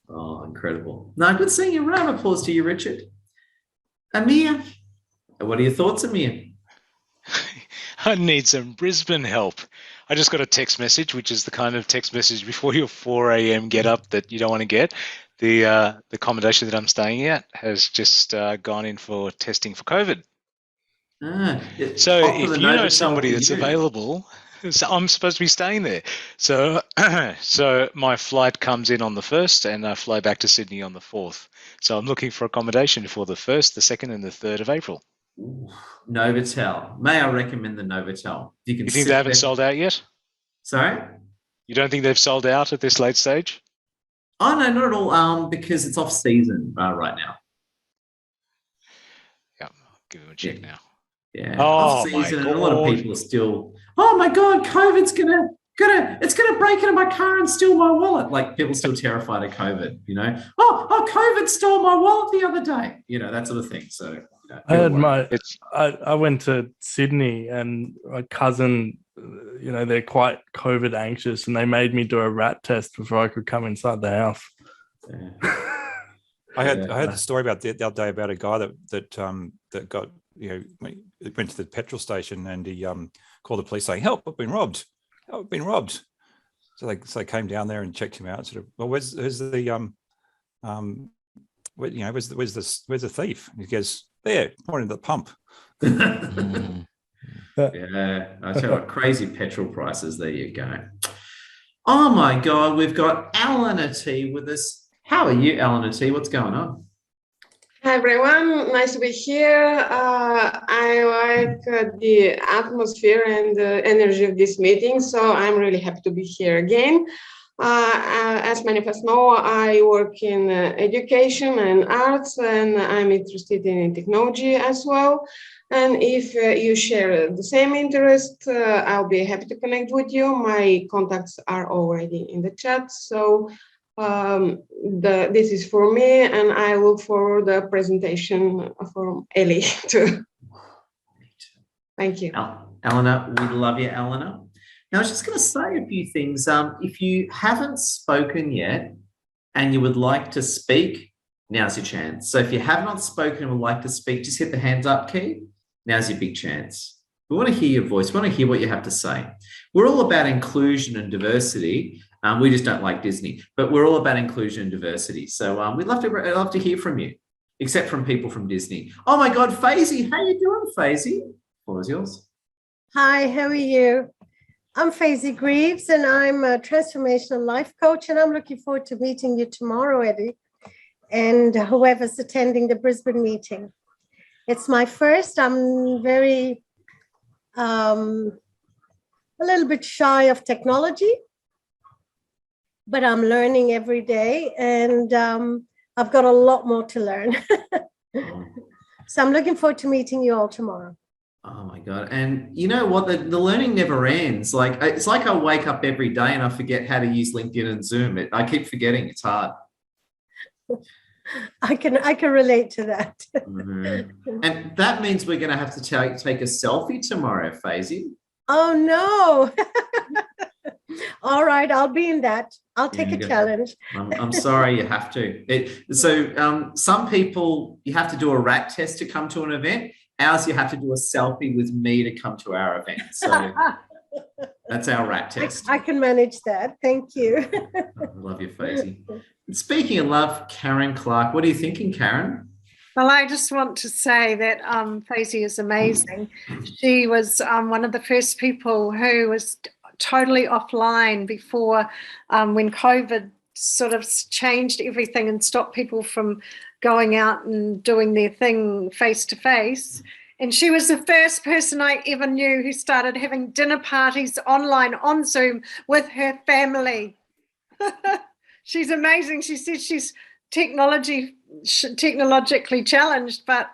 Speaker 1: Oh, incredible. No, good seeing you. Round of applause to you, Richard. Amir, what are your thoughts, Amir?
Speaker 4: I need some Brisbane help. I just got a text message, which is the kind of text message before your 4 a.m. get up that you don't want to get. The accommodation that I'm staying at has just gone in for testing for COVID. So if you know somebody that's available, so I'm supposed to be staying there. So my flight comes in on the 1st and I fly back to Sydney on the 4th. So I'm looking for accommodation for the 1st, the 2nd and the 3rd of April.
Speaker 1: Ooh, Novotel. May I recommend the Novotel?
Speaker 4: You think they haven't sold out yet?
Speaker 1: Sorry?
Speaker 4: You don't think they've sold out at this late stage?
Speaker 1: Oh, no, not at all, because it's off season right now.
Speaker 4: Yeah, I'll give him a check now.
Speaker 1: Yeah.
Speaker 4: Oh,
Speaker 1: Off
Speaker 4: my
Speaker 1: season, and a lot of
Speaker 4: God.
Speaker 1: people are still, oh my God, COVID's gonna break into my car and steal my wallet. Like people still terrified of COVID, you know. Oh, COVID stole my wallet the other day, you know, that sort of thing. So
Speaker 10: I had I went to Sydney and my cousin, you know, they're quite COVID anxious, and they made me do a rat test before I could come inside the house.
Speaker 20: I heard a story about the other day about a guy that got, you know, went to the petrol station and he called the police saying, "Help! I've been robbed! Help! I've been robbed!" So they came down there and checked him out. Sort of, well, where's the where's the thief? And he goes, "There, pointing at the pump."
Speaker 1: Yeah, I tell you what, crazy petrol prices. There you go. Oh my God, we've got Eleanor T with us. How are you, Eleanor T? What's going on?
Speaker 21: Hi everyone, nice to be here. I like the atmosphere and the energy of this meeting, so I'm really happy to be here again. As many of us know, I work in education and arts, and I'm interested in technology as well. And if you share the same interest, I'll be happy to connect with you. My contacts are already in the chat, so this is for me, and I look forward to the presentation from Ellie too. Thank you.
Speaker 1: Eleanor, we love you, Eleanor. Now, I was just going to say a few things. If you haven't spoken yet and you would like to speak, now's your chance. So if you have not spoken and would like to speak, just hit the hands up key. Now's your big chance. We want to hear your voice. We want to hear what you have to say. We're all about inclusion and diversity. We just don't like Disney, but we're all about inclusion and diversity. So we'd love to hear from you, except from people from Disney. Oh my God, Faisy, how you doing, Faisy? What was yours?
Speaker 22: Hi, how are you? I'm Faisy Greaves, and I'm a transformational life coach, and I'm looking forward to meeting you tomorrow, Eddie, and whoever's attending the Brisbane meeting. It's my first. I'm very, a little bit shy of technology, but I'm learning every day, and I've got a lot more to learn. So I'm looking forward to meeting you all tomorrow.
Speaker 1: Oh my God. And you know what? The learning never ends. Like, it's like I wake up every day and I forget how to use LinkedIn and Zoom. I keep forgetting. It's hard.
Speaker 22: I can relate to that.
Speaker 1: Mm-hmm. And that means we're going to have to take a selfie tomorrow, Faisy.
Speaker 22: Oh no. All right, I'll be in that. I'll take a challenge.
Speaker 1: I'm sorry, you have to. Some people, you have to do a rat test to come to an event. Ours, you have to do a selfie with me to come to our event. So that's our rat test.
Speaker 22: I can manage that. Thank you.
Speaker 1: I love your Faisy. Speaking of love, Karen Clark, what are you thinking, Karen?
Speaker 5: Well, I just want to say that Faisy is amazing. She was one of the first people who was totally offline before when COVID sort of changed everything and stopped people from going out and doing their thing face to face. And she was the first person I ever knew who started having dinner parties online on Zoom with her family. She's amazing. She says she's technologically challenged, but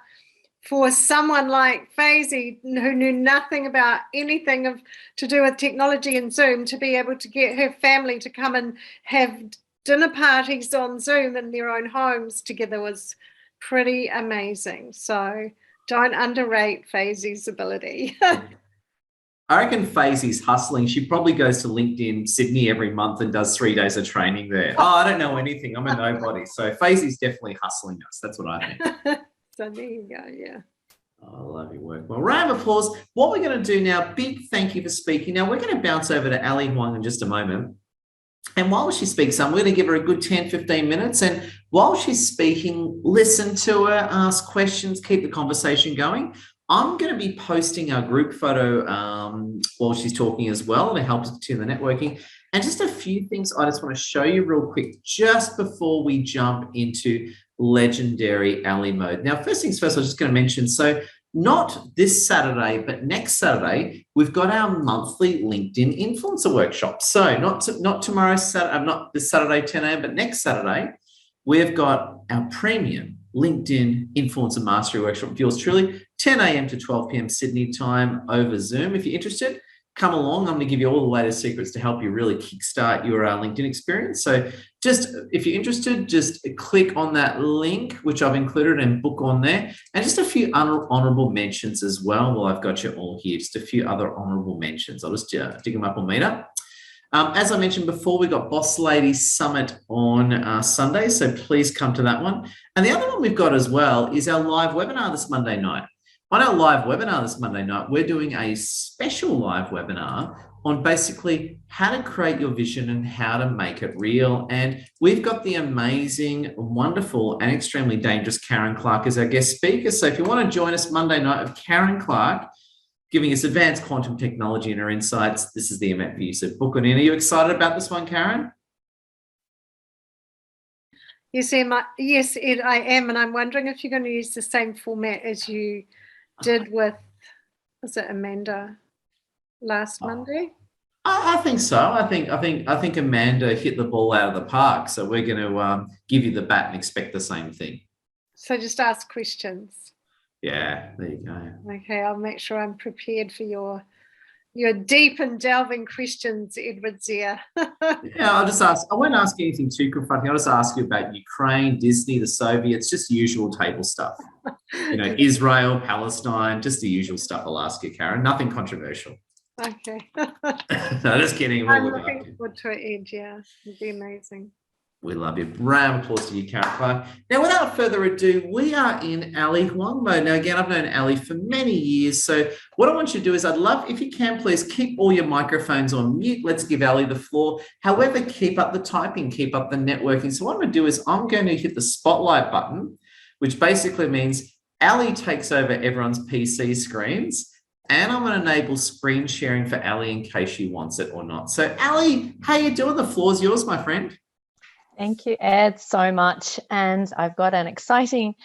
Speaker 5: for someone like Faisy, who knew nothing about anything to do with technology and Zoom, to be able to get her family to come and have dinner parties on Zoom in their own homes together was pretty amazing. So don't underrate Faisy's ability.
Speaker 1: I reckon Faisy's hustling. She probably goes to LinkedIn Sydney every month and does 3 days of training there. Oh, I don't know anything. I'm a nobody. So Faisy's definitely hustling us. That's what I think.
Speaker 5: So there you go, yeah.
Speaker 1: Oh, I love your work. Well, round of applause. What we're going to do now, big thank you for speaking. Now, we're going to bounce over to Ali Huang in just a moment. And while she speaks, we're going to give her a good 10, 15 minutes. And while she's speaking, listen to her, ask questions, keep the conversation going. I'm going to be posting our group photo while she's talking as well to help us continue the networking. And just a few things I just want to show you real quick just before we jump into legendary Ali mode. Now, first things first, I was just going to mention, so not this Saturday, but next Saturday, we've got our monthly LinkedIn influencer workshop. So not tomorrow, not this Saturday, 10 a.m., but next Saturday, we've got our premium LinkedIn influencer mastery workshop. Yours truly, 10 a.m. to 12 p.m. Sydney time over Zoom. If you're interested, come along. I'm going to give you all the latest secrets to help you really kickstart your LinkedIn experience. So just if you're interested, just click on that link, which I've included, and book on there. And just a few honorable mentions as well. Well, I've got you all here. Just a few other honorable mentions. I'll just dig them up on Meetup. As I mentioned before, we've got Boss Lady Summit on Sunday, so please come to that one. And the other one we've got as well is our live webinar this Monday night. On our live webinar this Monday night, we're doing a special live webinar on basically how to create your vision and how to make it real. And we've got the amazing, wonderful, and extremely dangerous Karen Clark as our guest speaker. So if you want to join us Monday night with Karen Clark, giving us advanced quantum technology and her insights, this is the event for you. So book it in. Are you excited about this one, Karen?
Speaker 5: Yes, Emma. Yes, Ed, I am. And I'm wondering if you're going to use the same format as you did with, was it Amanda last Monday?
Speaker 1: I think so. I think Amanda hit the ball out of the park. So we're going to give you the bat and expect the same thing.
Speaker 5: So just ask questions.
Speaker 1: Yeah, there you go.
Speaker 5: Okay, I'll make sure I'm prepared for your deep and delving questions, Edward Zia.
Speaker 1: Yeah, I'll just ask. I won't ask you anything too confronting. I'll just ask you about Ukraine, Disney, the Soviets, just usual table stuff. You know, Israel, Palestine, just the usual stuff. I'll ask you, Karen. Nothing controversial.
Speaker 5: Okay.
Speaker 1: No, just kidding.
Speaker 5: I'm looking forward to it, Ed. Yeah, it'd be amazing.
Speaker 1: We love you. Round of applause to you, Karen Clark. Now, without further ado, we are in Ali Huang mode. Now, again, I've known Ali for many years. So what I want you to do is I'd love, if you can, please keep all your microphones on mute. Let's give Ali the floor. However, keep up the typing, keep up the networking. So what I'm going to do is I'm going to hit the spotlight button, which basically means Ali takes over everyone's PC screens. And I'm going to enable screen sharing for Ali in case she wants it or not. So Ali, how you doing? The floor's yours, my friend.
Speaker 2: Thank you, Ed, so much. And I've got an exciting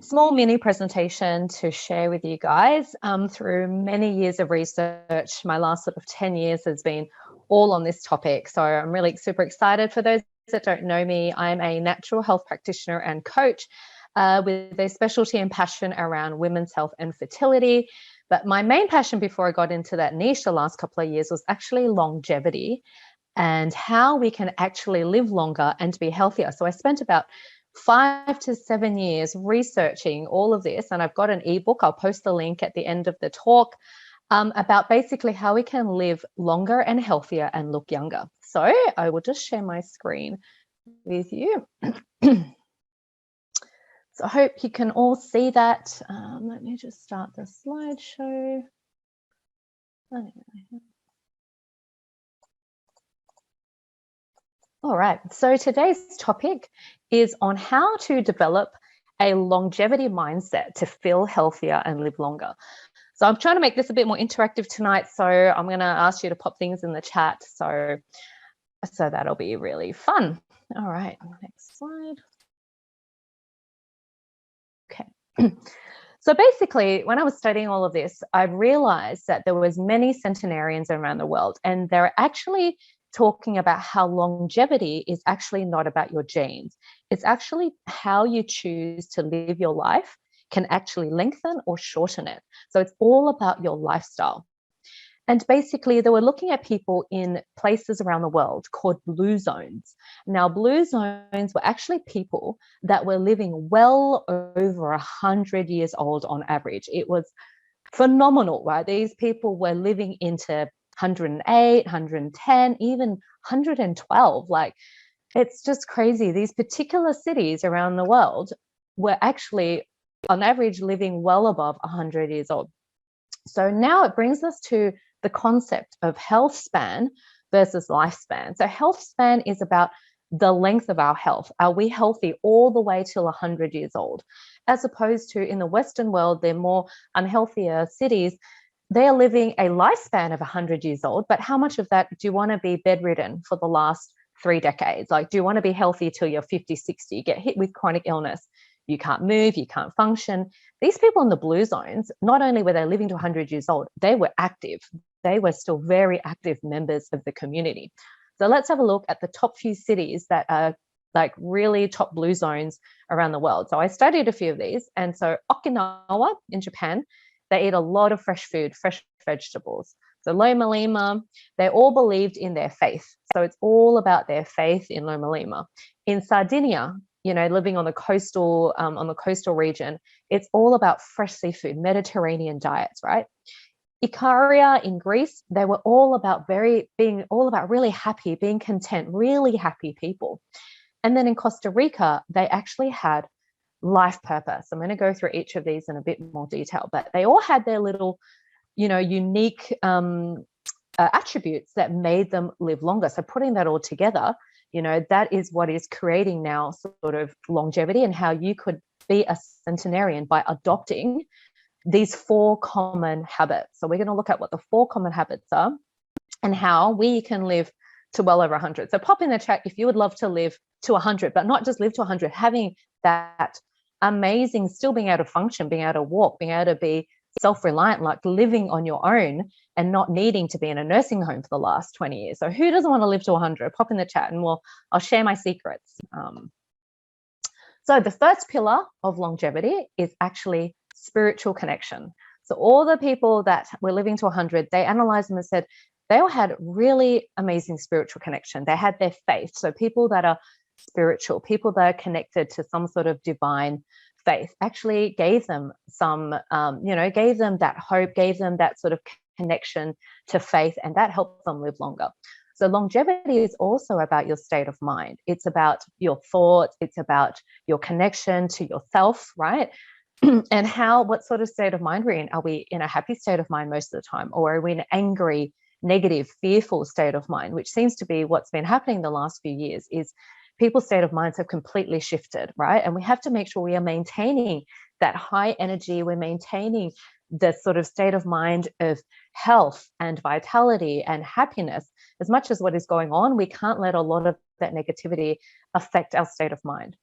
Speaker 2: small mini presentation to share with you guys. Through many years of research, my last sort of 10 years has been all on this topic. So I'm really super excited. For those that don't know me, I'm a natural health practitioner and coach with a specialty and passion around women's health and fertility. But my main passion before I got into that niche the last couple of years was actually longevity and how we can actually live longer and be healthier. So I spent about 5 to 7 years researching all of this, and I've got an ebook. I'll post the link at the end of the talk about basically how we can live longer and healthier and look younger. So I will just share my screen with you. So I hope you can all see that. Let me just start the slideshow. All right, so today's topic is on how to develop a longevity mindset to feel healthier and live longer. So I'm trying to make this a bit more interactive tonight. So I'm going to ask you to pop things in the chat. So that'll be really fun. All right, next slide. Okay. So basically, when I was studying all of this, I realized that there was many centenarians around the world, and they're actually talking about how longevity is actually not about your genes. It's actually how you choose to live your life can actually lengthen or shorten it. So it's all about your lifestyle. And basically, they were looking at people in places around the world called blue zones. Now, blue zones were actually people that were living well over 100 years old on average. It was phenomenal, right? These people were living into 108, 110, even 112. Like, it's just crazy. These particular cities around the world were actually, on average, living well above 100 years old. So now it brings us to the concept of health span versus lifespan. So health span is about the length of our health. Are we healthy all the way till 100 years old? As opposed to in the Western world, they're more unhealthier cities. They are living a lifespan of 100 years old, but how much of that do you want to be bedridden for the last 3 decades? Like, do you want to be healthy till you're 50, 60, get hit with chronic illness? You can't move, you can't function. These people in the blue zones, not only were they living to 100 years old, they were active. They were still very active members of the community. So let's have a look at the top few cities that are like really top blue zones around the world. So I studied a few of these. And so Okinawa in Japan, they eat a lot of fresh food, fresh vegetables. So Loma Lima, they all believed in their faith. So it's all about their faith in Loma Lima. In Sardinia, you know, living on the coastal region, it's all about fresh seafood, Mediterranean diets, right? Ikaria in Greece, they were all about really happy, being content, really happy people. And then in Costa Rica, they actually had life purpose. I'm going to go through each of these in a bit more detail, but they all had their little, you know, unique attributes that made them live longer. So putting that all together, you know, that is what is creating now sort of longevity, and how you could be a centenarian by adopting these 4 common habits. So we're going to look at what the 4 common habits are and how we can live to well over 100. So pop in the chat if you would love to live to 100, but not just live to 100, having that amazing, still being able to function, being able to walk, being able to be self-reliant, like living on your own and not needing to be in a nursing home for the last 20 years. So who doesn't want to live to 100? Pop in the chat and I'll share my secrets. So the first pillar of longevity is actually spiritual connection. So all the people that were living to 100, they analyzed them and said they all had really amazing spiritual connection. They had their faith. So people that are spiritual, people that are connected to some sort of divine faith, actually gave them some, gave them that hope, gave them that sort of connection to faith, and that helped them live longer. So longevity is also about your state of mind. It's about your thoughts. It's about your connection to yourself, right? And what sort of state of mind we're in. Are we in a happy state of mind most of the time, or are we in an angry, negative, fearful state of mind, which seems to be what's been happening the last few years? Is people's state of minds have completely shifted, right? And we have to make sure we are maintaining that high energy. We're maintaining the sort of state of mind of health and vitality and happiness. As much as what is going on, we can't let a lot of that negativity affect our state of mind.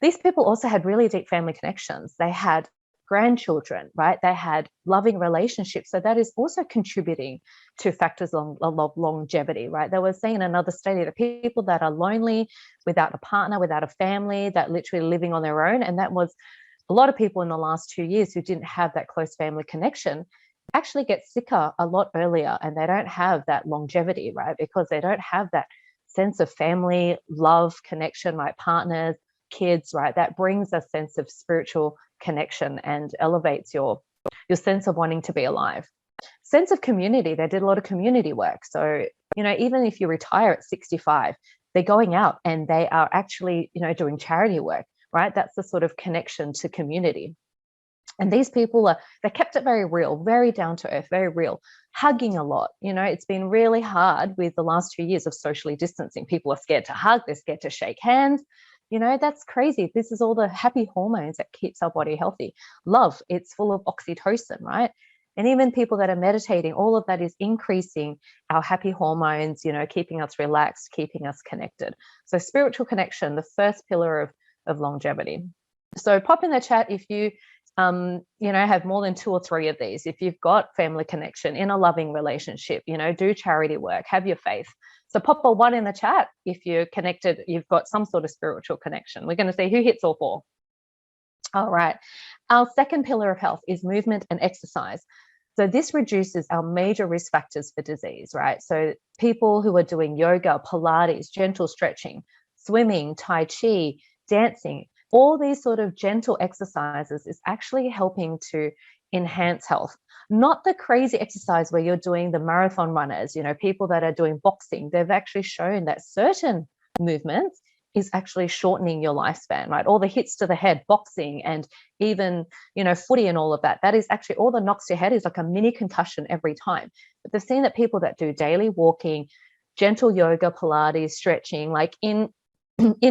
Speaker 2: These people also had really deep family connections. They had grandchildren, right? They had loving relationships. So that is also contributing to factors of longevity, right? They were saying in another study that people that are lonely, without a partner, without a family, that literally living on their own, and that was a lot of people in the last 2 years who didn't have that close family connection, actually get sicker a lot earlier, and they don't have that longevity, right? Because they don't have that sense of family, love, connection, right? Partners, kids, right? That brings a sense of spiritual connection and elevates your sense of wanting to be alive. Sense of community, they did a lot of community work. So, you know, even if you retire at 65, they're going out and they are actually, you know, doing charity work, right? That's the sort of connection to community. And these people they kept it very real, very down to earth, very real, hugging a lot. You know, it's been really hard with the last 2 years of socially distancing. People are scared to hug, they're scared to shake hands. You know, that's crazy. This is all the happy hormones that keeps our body healthy. Love, it's full of oxytocin, right? And even people that are meditating, all of that is increasing our happy hormones, you know, keeping us relaxed, keeping us connected. So spiritual connection, the first pillar of longevity. So pop in the chat if you, have more than 2 or 3 of these. If you've got family connection in a loving relationship, you know, do charity work, have your faith. So pop a 1 in the chat if you're connected, you've got some sort of spiritual connection. We're going to see who hits all 4. All right. Our second pillar of health is movement and exercise. So this reduces our major risk factors for disease, right? So people who are doing yoga, Pilates, gentle stretching, swimming, Tai Chi, dancing, all these sort of gentle exercises is actually helping to enhance health. Not the crazy exercise where you're doing the marathon runners, you know, people that are doing boxing. They've actually shown that certain movements is actually shortening your lifespan, right? All the hits to the head, boxing, and even, you know, footy and all of that. That is actually all the knocks to your head is like a mini concussion every time. But they've seen that people that do daily walking, gentle yoga, Pilates, stretching, like in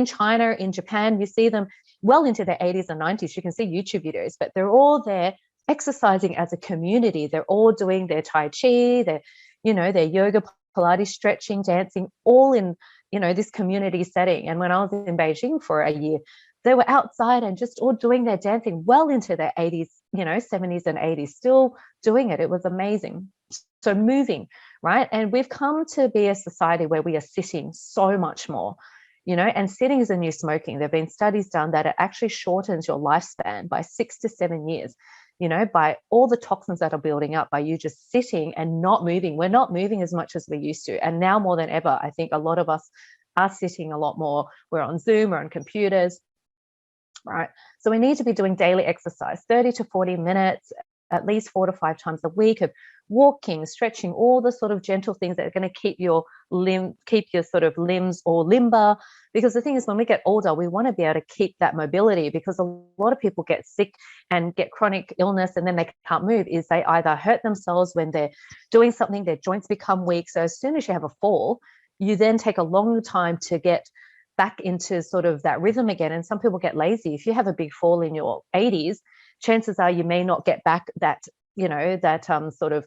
Speaker 2: China, in Japan, you see them well into their 80s and 90s. You can see YouTube videos, but they're all there exercising as a community. They're all doing their Tai Chi, their yoga, Pilates, stretching, dancing, all in, you know, this community setting. And when I was in Beijing for a year, they were outside and just all doing their dancing well into their 80s, you know, 70s and 80s, still doing it. It was amazing. So moving, right? And we've come to be a society where we are sitting so much more. and sitting is a new smoking. There have been studies done that it actually shortens your lifespan by 6 to 7 years, by all the toxins that are building up by you just sitting and not moving. We're not moving as much as we used to. And now more than ever, I think a lot of us are sitting a lot more. We're on Zoom, we're on computers, right? So we need to be doing daily exercise, 30 to 40 minutes, at least 4 to 5 times a week of walking, stretching, all the sort of gentle things that are going to keep your sort of limbs or limber. Because the thing is, when we get older, we want to be able to keep that mobility, because a lot of people get sick and get chronic illness and then they can't move, is they either hurt themselves when they're doing something, their joints become weak. So as soon as you have a fall, you then take a long time to get back into sort of that rhythm again. And some people get lazy. If you have a big fall in your 80s, chances are you may not get back that, sort of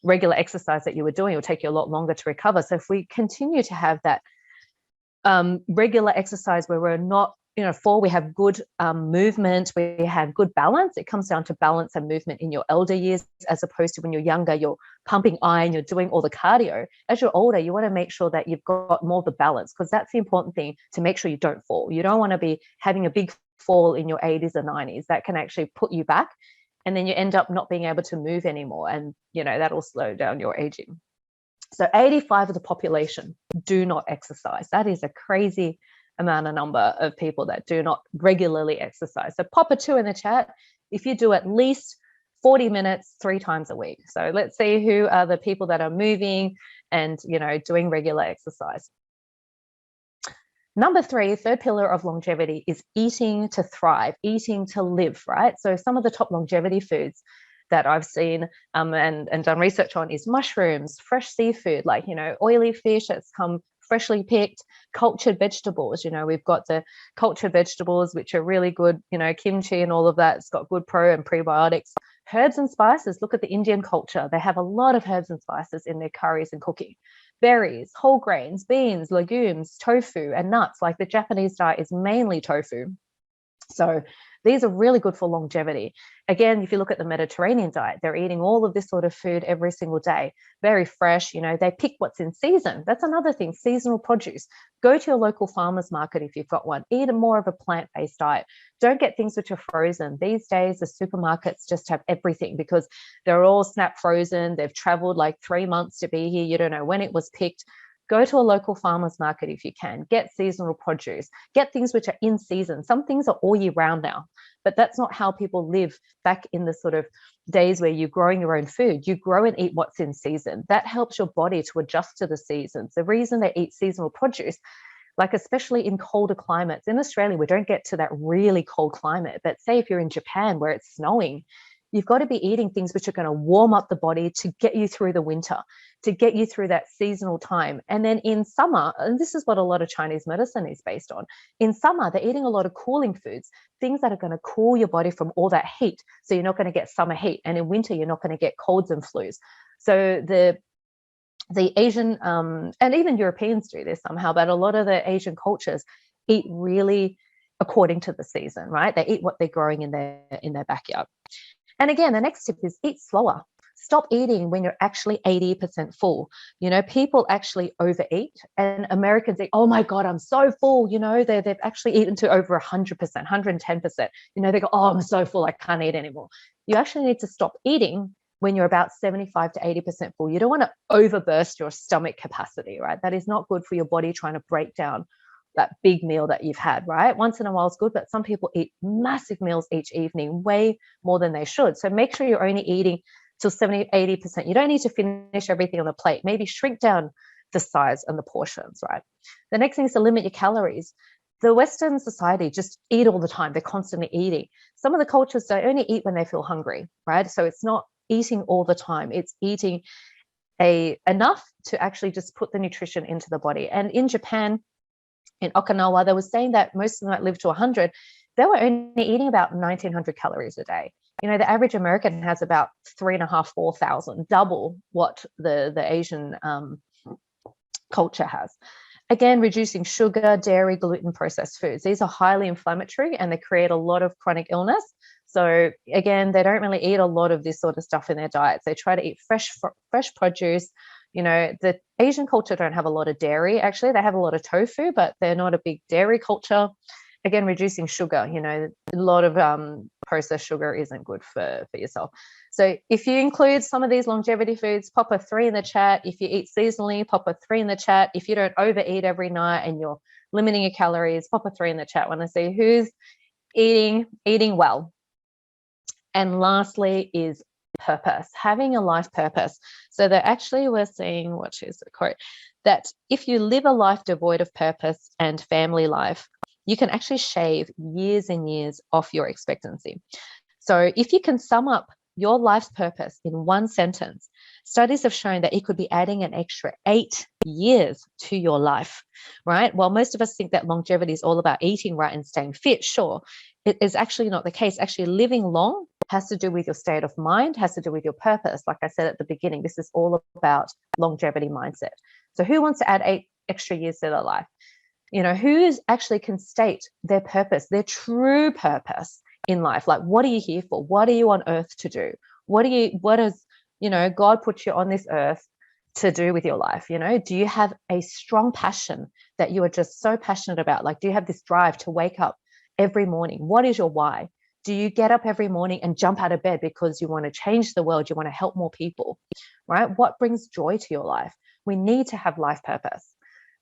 Speaker 2: regular exercise that you were doing. It will take you a lot longer to recover. So if we continue to have that regular exercise where we're not, we have good movement, we have good balance. It comes down to balance and movement in your elder years, as opposed to when you're younger, you're pumping iron, you're doing all the cardio. As you're older, you want to make sure that you've got more of the balance, because that's the important thing, to make sure you don't fall. You don't want to be having a big fall in your 80s or 90s. That can actually put you back, and then you end up not being able to move anymore, and that'll slow down your aging. So 85% of the population do not exercise. That is a crazy amount of number of people that do not regularly exercise. So pop a 2 in the chat if you do at least 40 minutes 3 times a week. So let's see who are the people that are moving and doing regular exercise. Number 3, third pillar of longevity, is eating to thrive, eating to live, right? So some of the top longevity foods that I've seen and done research on is mushrooms, fresh seafood, like, oily fish that's come freshly picked, cultured vegetables. We've got the cultured vegetables, which are really good, kimchi and all of that. It's got good pro and prebiotics. Herbs and spices. Look at the Indian culture. They have a lot of herbs and spices in their curries and cooking. Berries, whole grains, beans, legumes, tofu, and nuts. Like the Japanese diet is mainly tofu. So these are really good for longevity. Again, if you look at the Mediterranean diet, they're eating all of this sort of food every single day, very fresh. They pick what's in season. That's another thing, seasonal produce. Go to your local farmer's market if you've got one. Eat more of a plant-based diet. Don't get things which are frozen. These days, the supermarkets just have everything because they're all snap frozen. They've traveled like 3 months to be here. You don't know when it was picked. Go to a local farmer's market if you can. Get seasonal produce. Get things which are in season. Some things are all year round now, but that's not how people live back in the sort of days where you're growing your own food. You grow and eat what's in season. That helps your body to adjust to the seasons. The reason they eat seasonal produce, like especially in colder climates. In Australia, we don't get to that really cold climate, but say if you're in Japan where it's snowing, you've got to be eating things which are going to warm up the body to get you through the winter, to get you through that seasonal time. And then in summer, and this is what a lot of Chinese medicine is based on, in summer, they're eating a lot of cooling foods, things that are going to cool your body from all that heat. So you're not going to get summer heat. And in winter, you're not going to get colds and flus. So the Asian, and even Europeans do this somehow, but a lot of the Asian cultures eat really according to the season, right? They eat what they're growing in their backyard. And again, the next tip is eat slower. Stop eating when you're actually 80% full. People actually overeat, and Americans eat, oh my God, I'm so full. They've actually eaten to over 100%, 110%. They go, oh, I'm so full, I can't eat anymore. You actually need to stop eating when you're about 75 to 80% full. You don't want to overburst your stomach capacity, right? That is not good for your body trying to break down that big meal that you've had, right? Once in a while is good, but some people eat massive meals each evening, way more than they should. So make sure you're only eating till 70, 80%. You don't need to finish everything on the plate. Maybe shrink down the size and the portions, right? The next thing is to limit your calories. The Western society just eat all the time. They're constantly eating. Some of the cultures, they only eat when they feel hungry, right? So it's not eating all the time. It's eating enough to actually just put the nutrition into the body. And in Japan, in Okinawa, they were saying that most of them that live to 100, they were only eating about 1,900 calories a day. The average American has about 3,500, 4,000, double what the Asian culture has. Again, reducing sugar, dairy, gluten, processed foods. These are highly inflammatory and they create a lot of chronic illness. So again, they don't really eat a lot of this sort of stuff in their diets. They try to eat fresh produce, The Asian culture don't have a lot of dairy. Actually, they have a lot of tofu, but they're not a big dairy culture. Again, reducing sugar, a lot of processed sugar isn't good for yourself. So if you include some of these longevity foods, pop a 3 in the chat. If you eat seasonally, pop a 3 in the chat. If you don't overeat every night and you're limiting your calories, pop a 3 in the chat. I want to see who's eating well. And lastly is purpose, having a life purpose. So that actually we're seeing, what is the quote, that if you live a life devoid of purpose and family life, you can actually shave years and years off your expectancy. So if you can sum up your life's purpose in one sentence, studies have shown that it could be adding an extra 8 years to your life, right? While most of us think that longevity is all about eating right and staying fit, sure, it is actually not the case. Actually, living long has to do with your state of mind, has to do with your purpose. Like I said at the beginning, this is all about longevity mindset. So who wants to add 8 extra years to their life? Who's actually can state their purpose, their true purpose in life? Like, what are you here for? What are you on earth to do? What does God put you on this earth to do with your life? Do you have a strong passion that you are just so passionate about? Like, do you have this drive to wake up every morning? What is your why? Do you get up every morning and jump out of bed because you want to change the world? You want to help more people, right? What brings joy to your life? We need to have life purpose,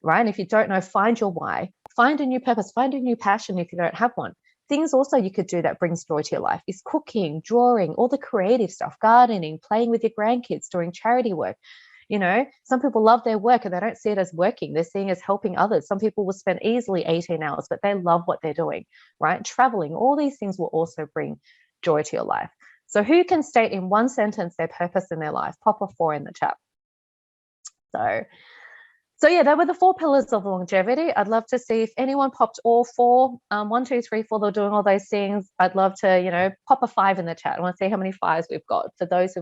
Speaker 2: right? And if you don't know, find your why, find a new purpose, find a new passion if you don't have one. Things also you could do that brings joy to your life is cooking, drawing, all the creative stuff, gardening, playing with your grandkids, doing charity work. Some people love their work and they don't see it as working. They're seeing it as helping others. Some people will spend easily 18 hours, but they love what they're doing, right? Traveling, all these things will also bring joy to your life. So who can state in one sentence their purpose in their life? Pop a 4 in the chat. So yeah, they were the 4 pillars of longevity. I'd love to see if anyone popped all 4, 1, 2, 3, 4, they're doing all those things. I'd love to, pop a 5 in the chat. I want to see how many 5s we've got for those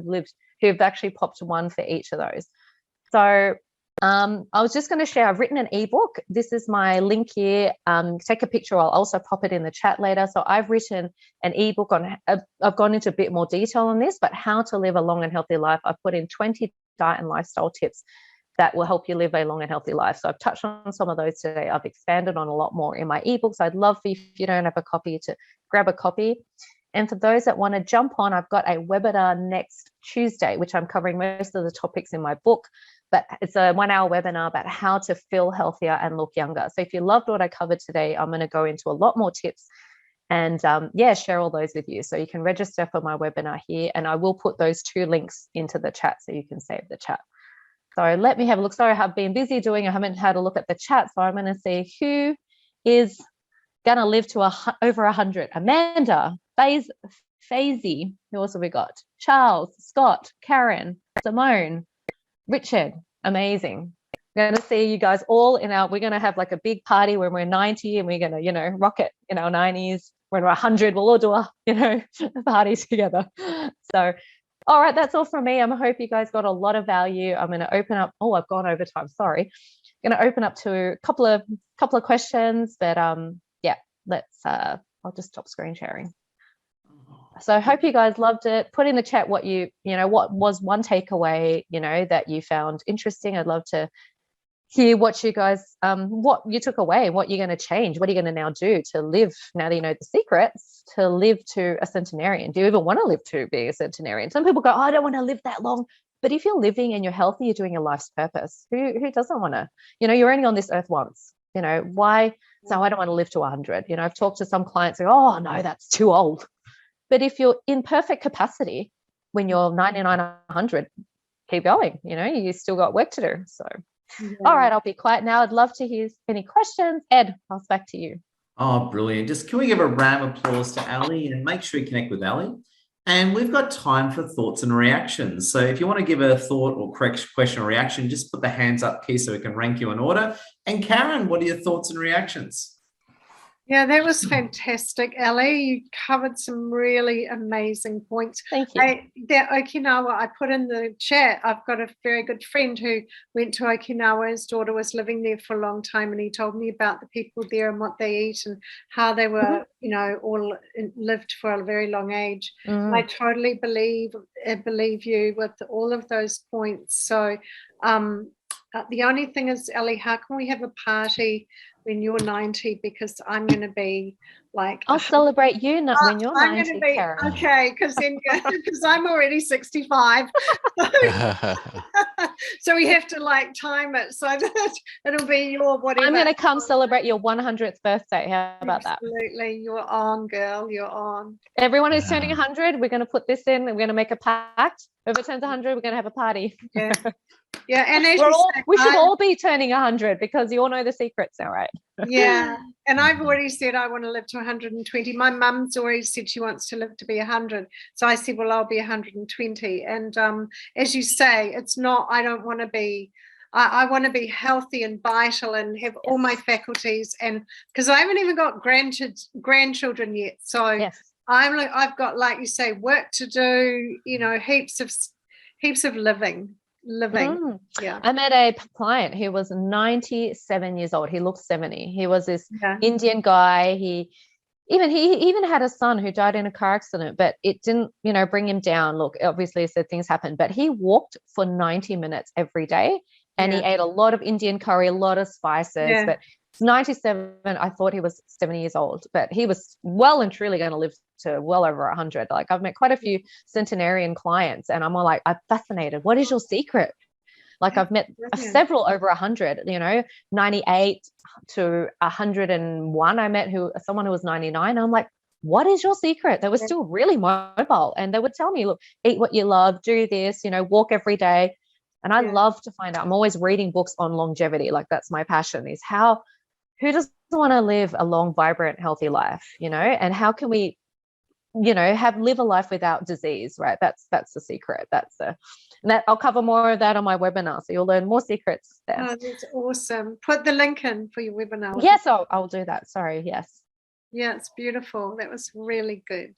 Speaker 2: who've actually popped 1 for each of those. So I was just going to share, I've written an ebook. This is my link here. Take a picture. I'll also pop it in the chat later. So I've written an ebook on, I've gone into a bit more detail on this, but how to live a long and healthy life. I've put in 20 diet and lifestyle tips that will help you live a long and healthy life. So I've touched on some of those today. I've expanded on a lot more in my ebooks. I'd love for you, if you don't have a copy, to grab a copy. And for those that want to jump on, I've got a webinar next Tuesday, which I'm covering most of the topics in my book, but it's a 1-hour webinar about how to feel healthier and look younger. So if you loved what I covered today, I'm going to go into a lot more tips and share all those with you. So you can register for my webinar here, and I will put those 2 links into the chat so you can save the chat. So let me have a look. Sorry, I have been busy I haven't had a look at the chat. So I'm going to see who is going to live to over 100. Amanda, Faisy, who else have we got? Charles, Scott, Karen, Simone, Richard. Amazing. We're going to see you guys all we're going to have like a big party when we're 90 and we're going to, rock it in our 90s. When we're 100, we'll all do a party together. So, all right, that's all from me. I hope you guys got a lot of value. I'm going to open up. Oh, I've gone over time. Sorry. I'm going to open up to a couple of questions, but let's. I'll just stop screen sharing. So I hope you guys loved it. Put in the chat what what was one takeaway that you found interesting. I'd love to hear what you guys what you took away, what you're going to change, what are you going to now do to live, now that you know the secrets, to live to a centenarian. Do you even want to live to be a centenarian? Some people go, I don't want to live that long. But if you're living and you're healthy, you're doing your life's purpose. Who doesn't want to? You're only on this earth once. Why? So I don't want to live to 100. I've talked to some clients who go, oh no, that's too old. But if you're in perfect capacity when you're 99, 100, keep going. You still got work to do. So. Yeah. All right, I'll be quiet now. I'd love to hear any questions. Ed, pass back to you.
Speaker 1: Oh, brilliant. Just can we give a round of applause to Ali, and make sure you connect with Ali. And we've got time for thoughts and reactions. So if you want to give a thought or question or reaction, just put the hands up key so we can rank you in order. And Karen, what are your thoughts and reactions?
Speaker 5: Yeah, that was fantastic, Ellie. You covered some really amazing points.
Speaker 2: Thank you.
Speaker 5: That Okinawa, I put in the chat. I've got a very good friend who went to Okinawa. His daughter was living there for a long time, and he told me about the people there and what they eat and how they were, all lived for a very long age. And I totally believe you with all of those points. So the only thing is, Ellie, how can we have a party when you're 90, because I'm going to be like,
Speaker 2: I'll celebrate you when you're 90,
Speaker 5: I'm going to be
Speaker 2: Karen.
Speaker 5: okay, because I'm already 65. So we have to like time it so that it'll be your whatever.
Speaker 2: I'm going to come celebrate your 100th birthday. How about that?
Speaker 5: Absolutely, you're on, girl. You're on.
Speaker 2: Everyone who's turning 100, we're going to put this in and we're going to make a pact. Whoever turns 100, we're going to have a party.
Speaker 5: Yeah. Yeah, and as
Speaker 2: we should all be turning 100 because you all know the secrets now, right?
Speaker 5: Yeah, and I've already said I want to live to 120. My mum's always said she wants to live to be 100. So I said, well, I'll be 120. And as you say, it's not, I don't want to be, I want to be healthy and vital and have all my faculties. And because I haven't even got grandchildren yet. So I've got, like you say, work to do, heaps of living. Yeah,
Speaker 2: I met a client who was 97 years old. He looked 70. He was this Indian guy. He even had a son who died in a car accident, but it didn't bring him down. Look, obviously said things happened, but he walked for 90 minutes every day, and he ate a lot of Indian curry, a lot of spices. But 97, I thought he was 70 years old, but he was well and truly going to live to well over 100. Like, I've met quite a few centenarian clients, and I'm all like, I'm fascinated. What is your secret? Like, I've met several over 100, 98 to 101. I met someone who was 99. I'm like, what is your secret? They were still really mobile, and they would tell me, look, eat what you love, do this, walk every day. And I love to find out. I'm always reading books on longevity. Like, that's my passion, is who doesn't want to live a long, vibrant, healthy life, and how can we, live a life without disease, right? That's the secret. I'll cover more of that on my webinar. So you'll learn more secrets there.
Speaker 5: Oh, that's awesome. Put the link in for your webinar.
Speaker 2: Yes, I'll do that. Sorry. Yes.
Speaker 5: Yeah, it's beautiful. That was really good.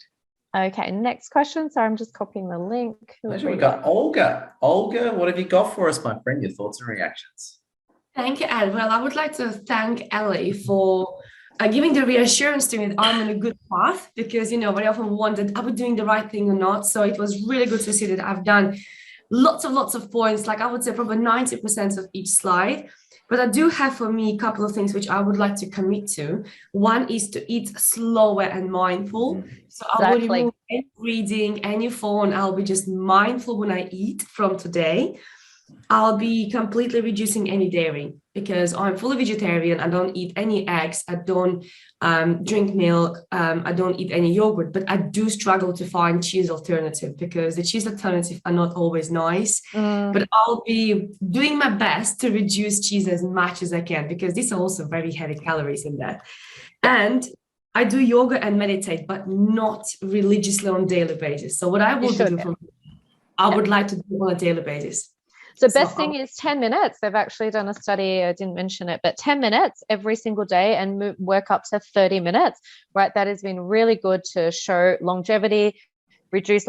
Speaker 2: Okay, next question. So I'm just copying the link.
Speaker 1: We've got Olga. Olga, what have you got for us, my friend? Your thoughts and reactions.
Speaker 8: Thank you, Ed. Well, I would like to thank Ellie for giving the reassurance to me that I'm on a good path, because, very often wondered, are we doing the right thing or not? So it was really good to see that I've done lots of points, like I would say probably 90% of each slide. But I do have for me a couple of things which I would like to commit to. One is to eat slower and mindful. So I will remove any reading, any phone. I'll be just mindful when I eat from today. I'll be completely reducing any dairy, because I'm fully vegetarian. I don't eat any eggs. I don't drink milk. I don't eat any yogurt, but I do struggle to find cheese alternative, because the cheese alternative are not always nice. But I'll be doing my best to reduce cheese as much as I can, because these are also very heavy calories in that. And I do yoga and meditate, but not religiously on a daily basis. So what I will do, I would like to do on a daily basis.
Speaker 2: So best thing is 10 minutes. They've actually done a study, I didn't mention it, but 10 minutes every single day, and work up to 30 minutes, right? That has been really good to show longevity, reduce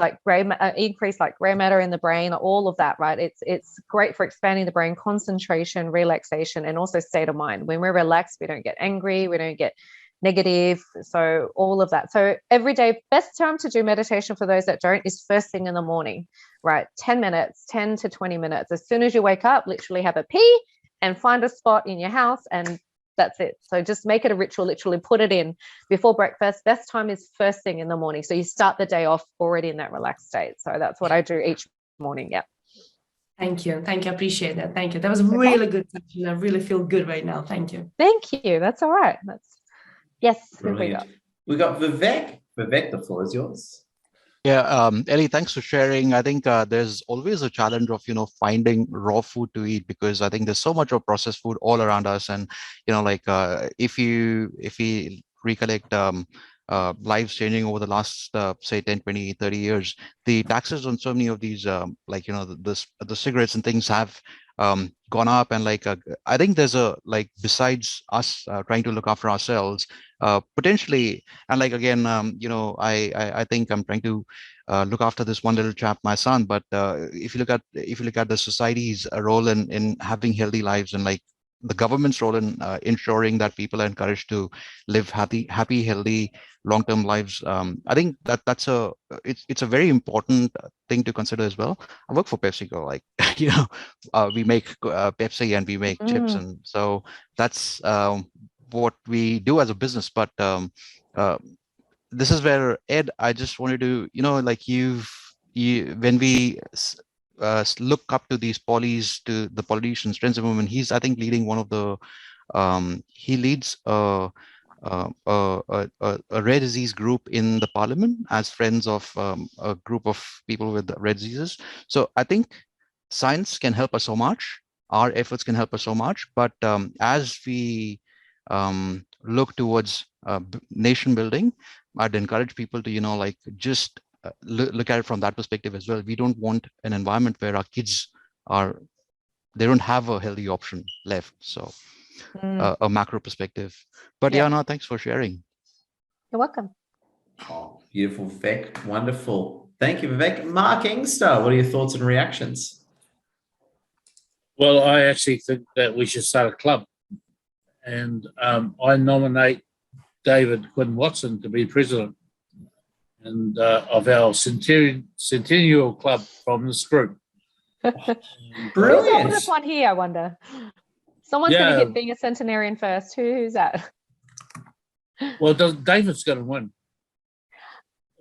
Speaker 2: increase gray matter in the brain, all of that, right? It's great for expanding the brain, concentration, relaxation, and also state of mind. When we're relaxed, we don't get angry, we don't get negative. So all of that. So every day, best time to do meditation for those that don't is first thing in the morning, right? 10 minutes, 10 to 20 minutes. As soon as you wake up, literally have a pee and find a spot in your house, and that's it. So just make it a ritual, literally put it in before breakfast. Best time is first thing in the morning. So you start the day off already in that relaxed state. So that's what I do each morning. Yeah.
Speaker 8: Thank you. I appreciate that. Thank you. That was really good session. I really feel good right now. Thank you.
Speaker 2: Thank you. That's all right. Yes.
Speaker 1: We got Vivek. Vivek, the floor is yours.
Speaker 14: Yeah, Ellie, thanks for sharing. I think there's always a challenge of, finding raw food to eat, because I think there's so much of processed food all around us. And, if we recollect lives changing over the last, say, 10, 20, 30 years, the taxes on so many of these, the cigarettes and things have gone up, and like I think there's a like besides us trying to look after ourselves, potentially, and like again, I think I'm trying to look after this one little chap, my son. But if you look at the society's role in having healthy lives, and like the government's role in ensuring that people are encouraged to live happy, healthy, long-term lives. I think that's it's a very important thing to consider as well. I work for PepsiCo, like we make Pepsi and we make chips, and so that's what we do as a business. But this is where Ed, I just wanted to like when we look up to these to the politicians, friends and women. He's, I think, leading one of the he leads a rare disease group in the parliament as friends of a group of people with rare diseases. So I think science can help us so much. Our efforts can help us so much. But as we look towards nation building, I'd encourage people to like just look at it from that perspective as well. We don't want an environment where our kids they don't have a healthy option left. So a macro perspective. But yeah, no, thanks for sharing.
Speaker 2: You're welcome.
Speaker 1: Oh, beautiful, Vivek. Wonderful. Thank you, Vivek. Mark Engster, what are your thoughts and reactions?
Speaker 9: Well, I actually think that we should start a club. And I nominate David Quinn Watson to be president and of our centennial club from this group.
Speaker 2: Who's the oldest one here, I wonder? Someone's going to hit being a centenarian first. Who's that?
Speaker 9: Well, David's going to win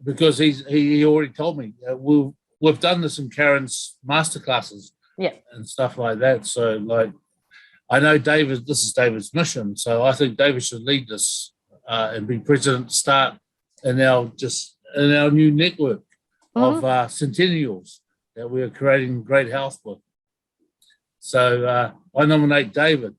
Speaker 9: because he already told me. We've done this in Karen's masterclasses and stuff like that. So, like, I know this is David's mission. So I think David should lead this and be president to start in our new network of centennials that we are creating great health with. So I nominate David.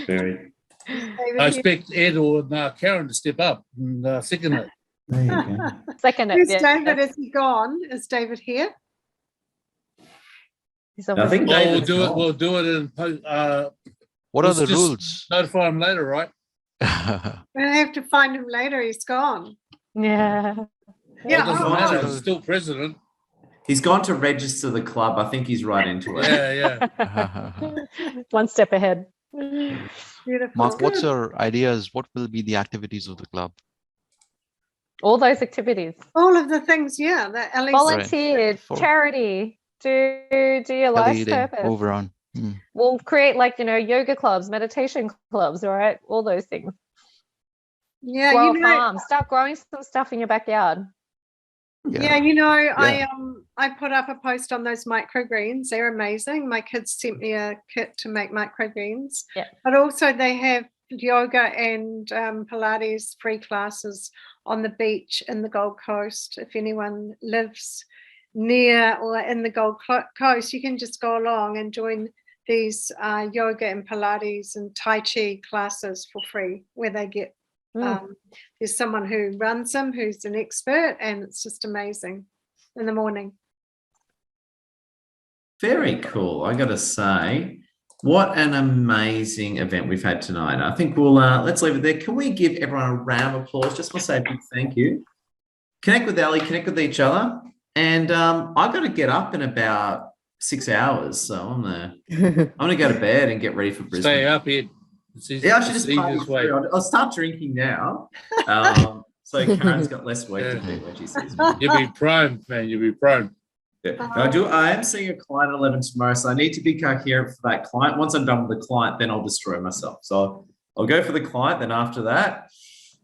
Speaker 1: Very.
Speaker 9: I expect Ed or Karen to step up and second it.
Speaker 1: There you go.
Speaker 2: Second it.
Speaker 5: Who's David? Is he gone? Is David here?
Speaker 1: I think
Speaker 9: we'll do it in post.
Speaker 14: What are the rules?
Speaker 9: Notify him later, right?
Speaker 5: We'll have to find him later. He's gone.
Speaker 2: Yeah.
Speaker 9: It doesn't matter. He's still president.
Speaker 1: He's gone to register the club. I think he's right into it.
Speaker 9: Yeah.
Speaker 2: One step ahead.
Speaker 5: Beautiful.
Speaker 14: Mark, what's your ideas? What will be the activities of the club?
Speaker 2: All those activities.
Speaker 5: All of the things, that Ellie's
Speaker 2: volunteer, charity, do your life's purpose.
Speaker 14: Over on.
Speaker 2: We'll create yoga clubs, meditation clubs, all right? All those things.
Speaker 5: Yeah,
Speaker 2: grow a farm. Start growing some stuff in your backyard.
Speaker 5: Yeah, I put up a post on those microgreens. They're amazing. My kids sent me a kit to make microgreens.
Speaker 2: Yeah.
Speaker 5: But also they have yoga and Pilates free classes on the beach in the Gold Coast. If anyone lives near or in the Gold Coast, you can just go along and join these yoga and Pilates and Tai Chi classes for free, where they get there's someone who runs them who's an expert, and it's just amazing in the morning.
Speaker 1: Very cool. I got to say, what an amazing event we've had tonight. I think we'll let's leave it there. Can we give everyone a round of applause? Just want to say a big thank you. Connect with Ellie, connect with each other. And I've got to get up in about 6 hours. So I'm going to go to bed and get ready for Brisbane.
Speaker 9: Stay up here.
Speaker 1: Yeah, I should just party through. I'll start drinking now. So Karen's got less work to do when she sees me.
Speaker 9: You'll be primed, man. You'll be primed.
Speaker 1: Yeah. I am seeing a client at 11 tomorrow, so I need to be coherent for that client. Once I'm done with the client, then I'll destroy myself. So I'll go for the client, then after that,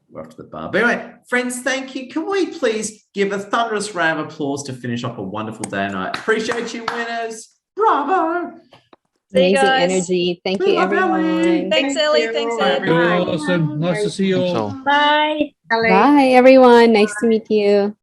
Speaker 1: we're off to the bar. But anyway, friends, thank you. Can we please give a thunderous round of applause to finish off a wonderful day tonight? Appreciate you, winners. Bravo.
Speaker 16: Amazing energy. Thank you, everyone.
Speaker 15: Thanks, Ellie. Thanks, Ed.
Speaker 9: Awesome. Nice to see you all.
Speaker 16: Bye. Bye, everyone. Nice to meet you.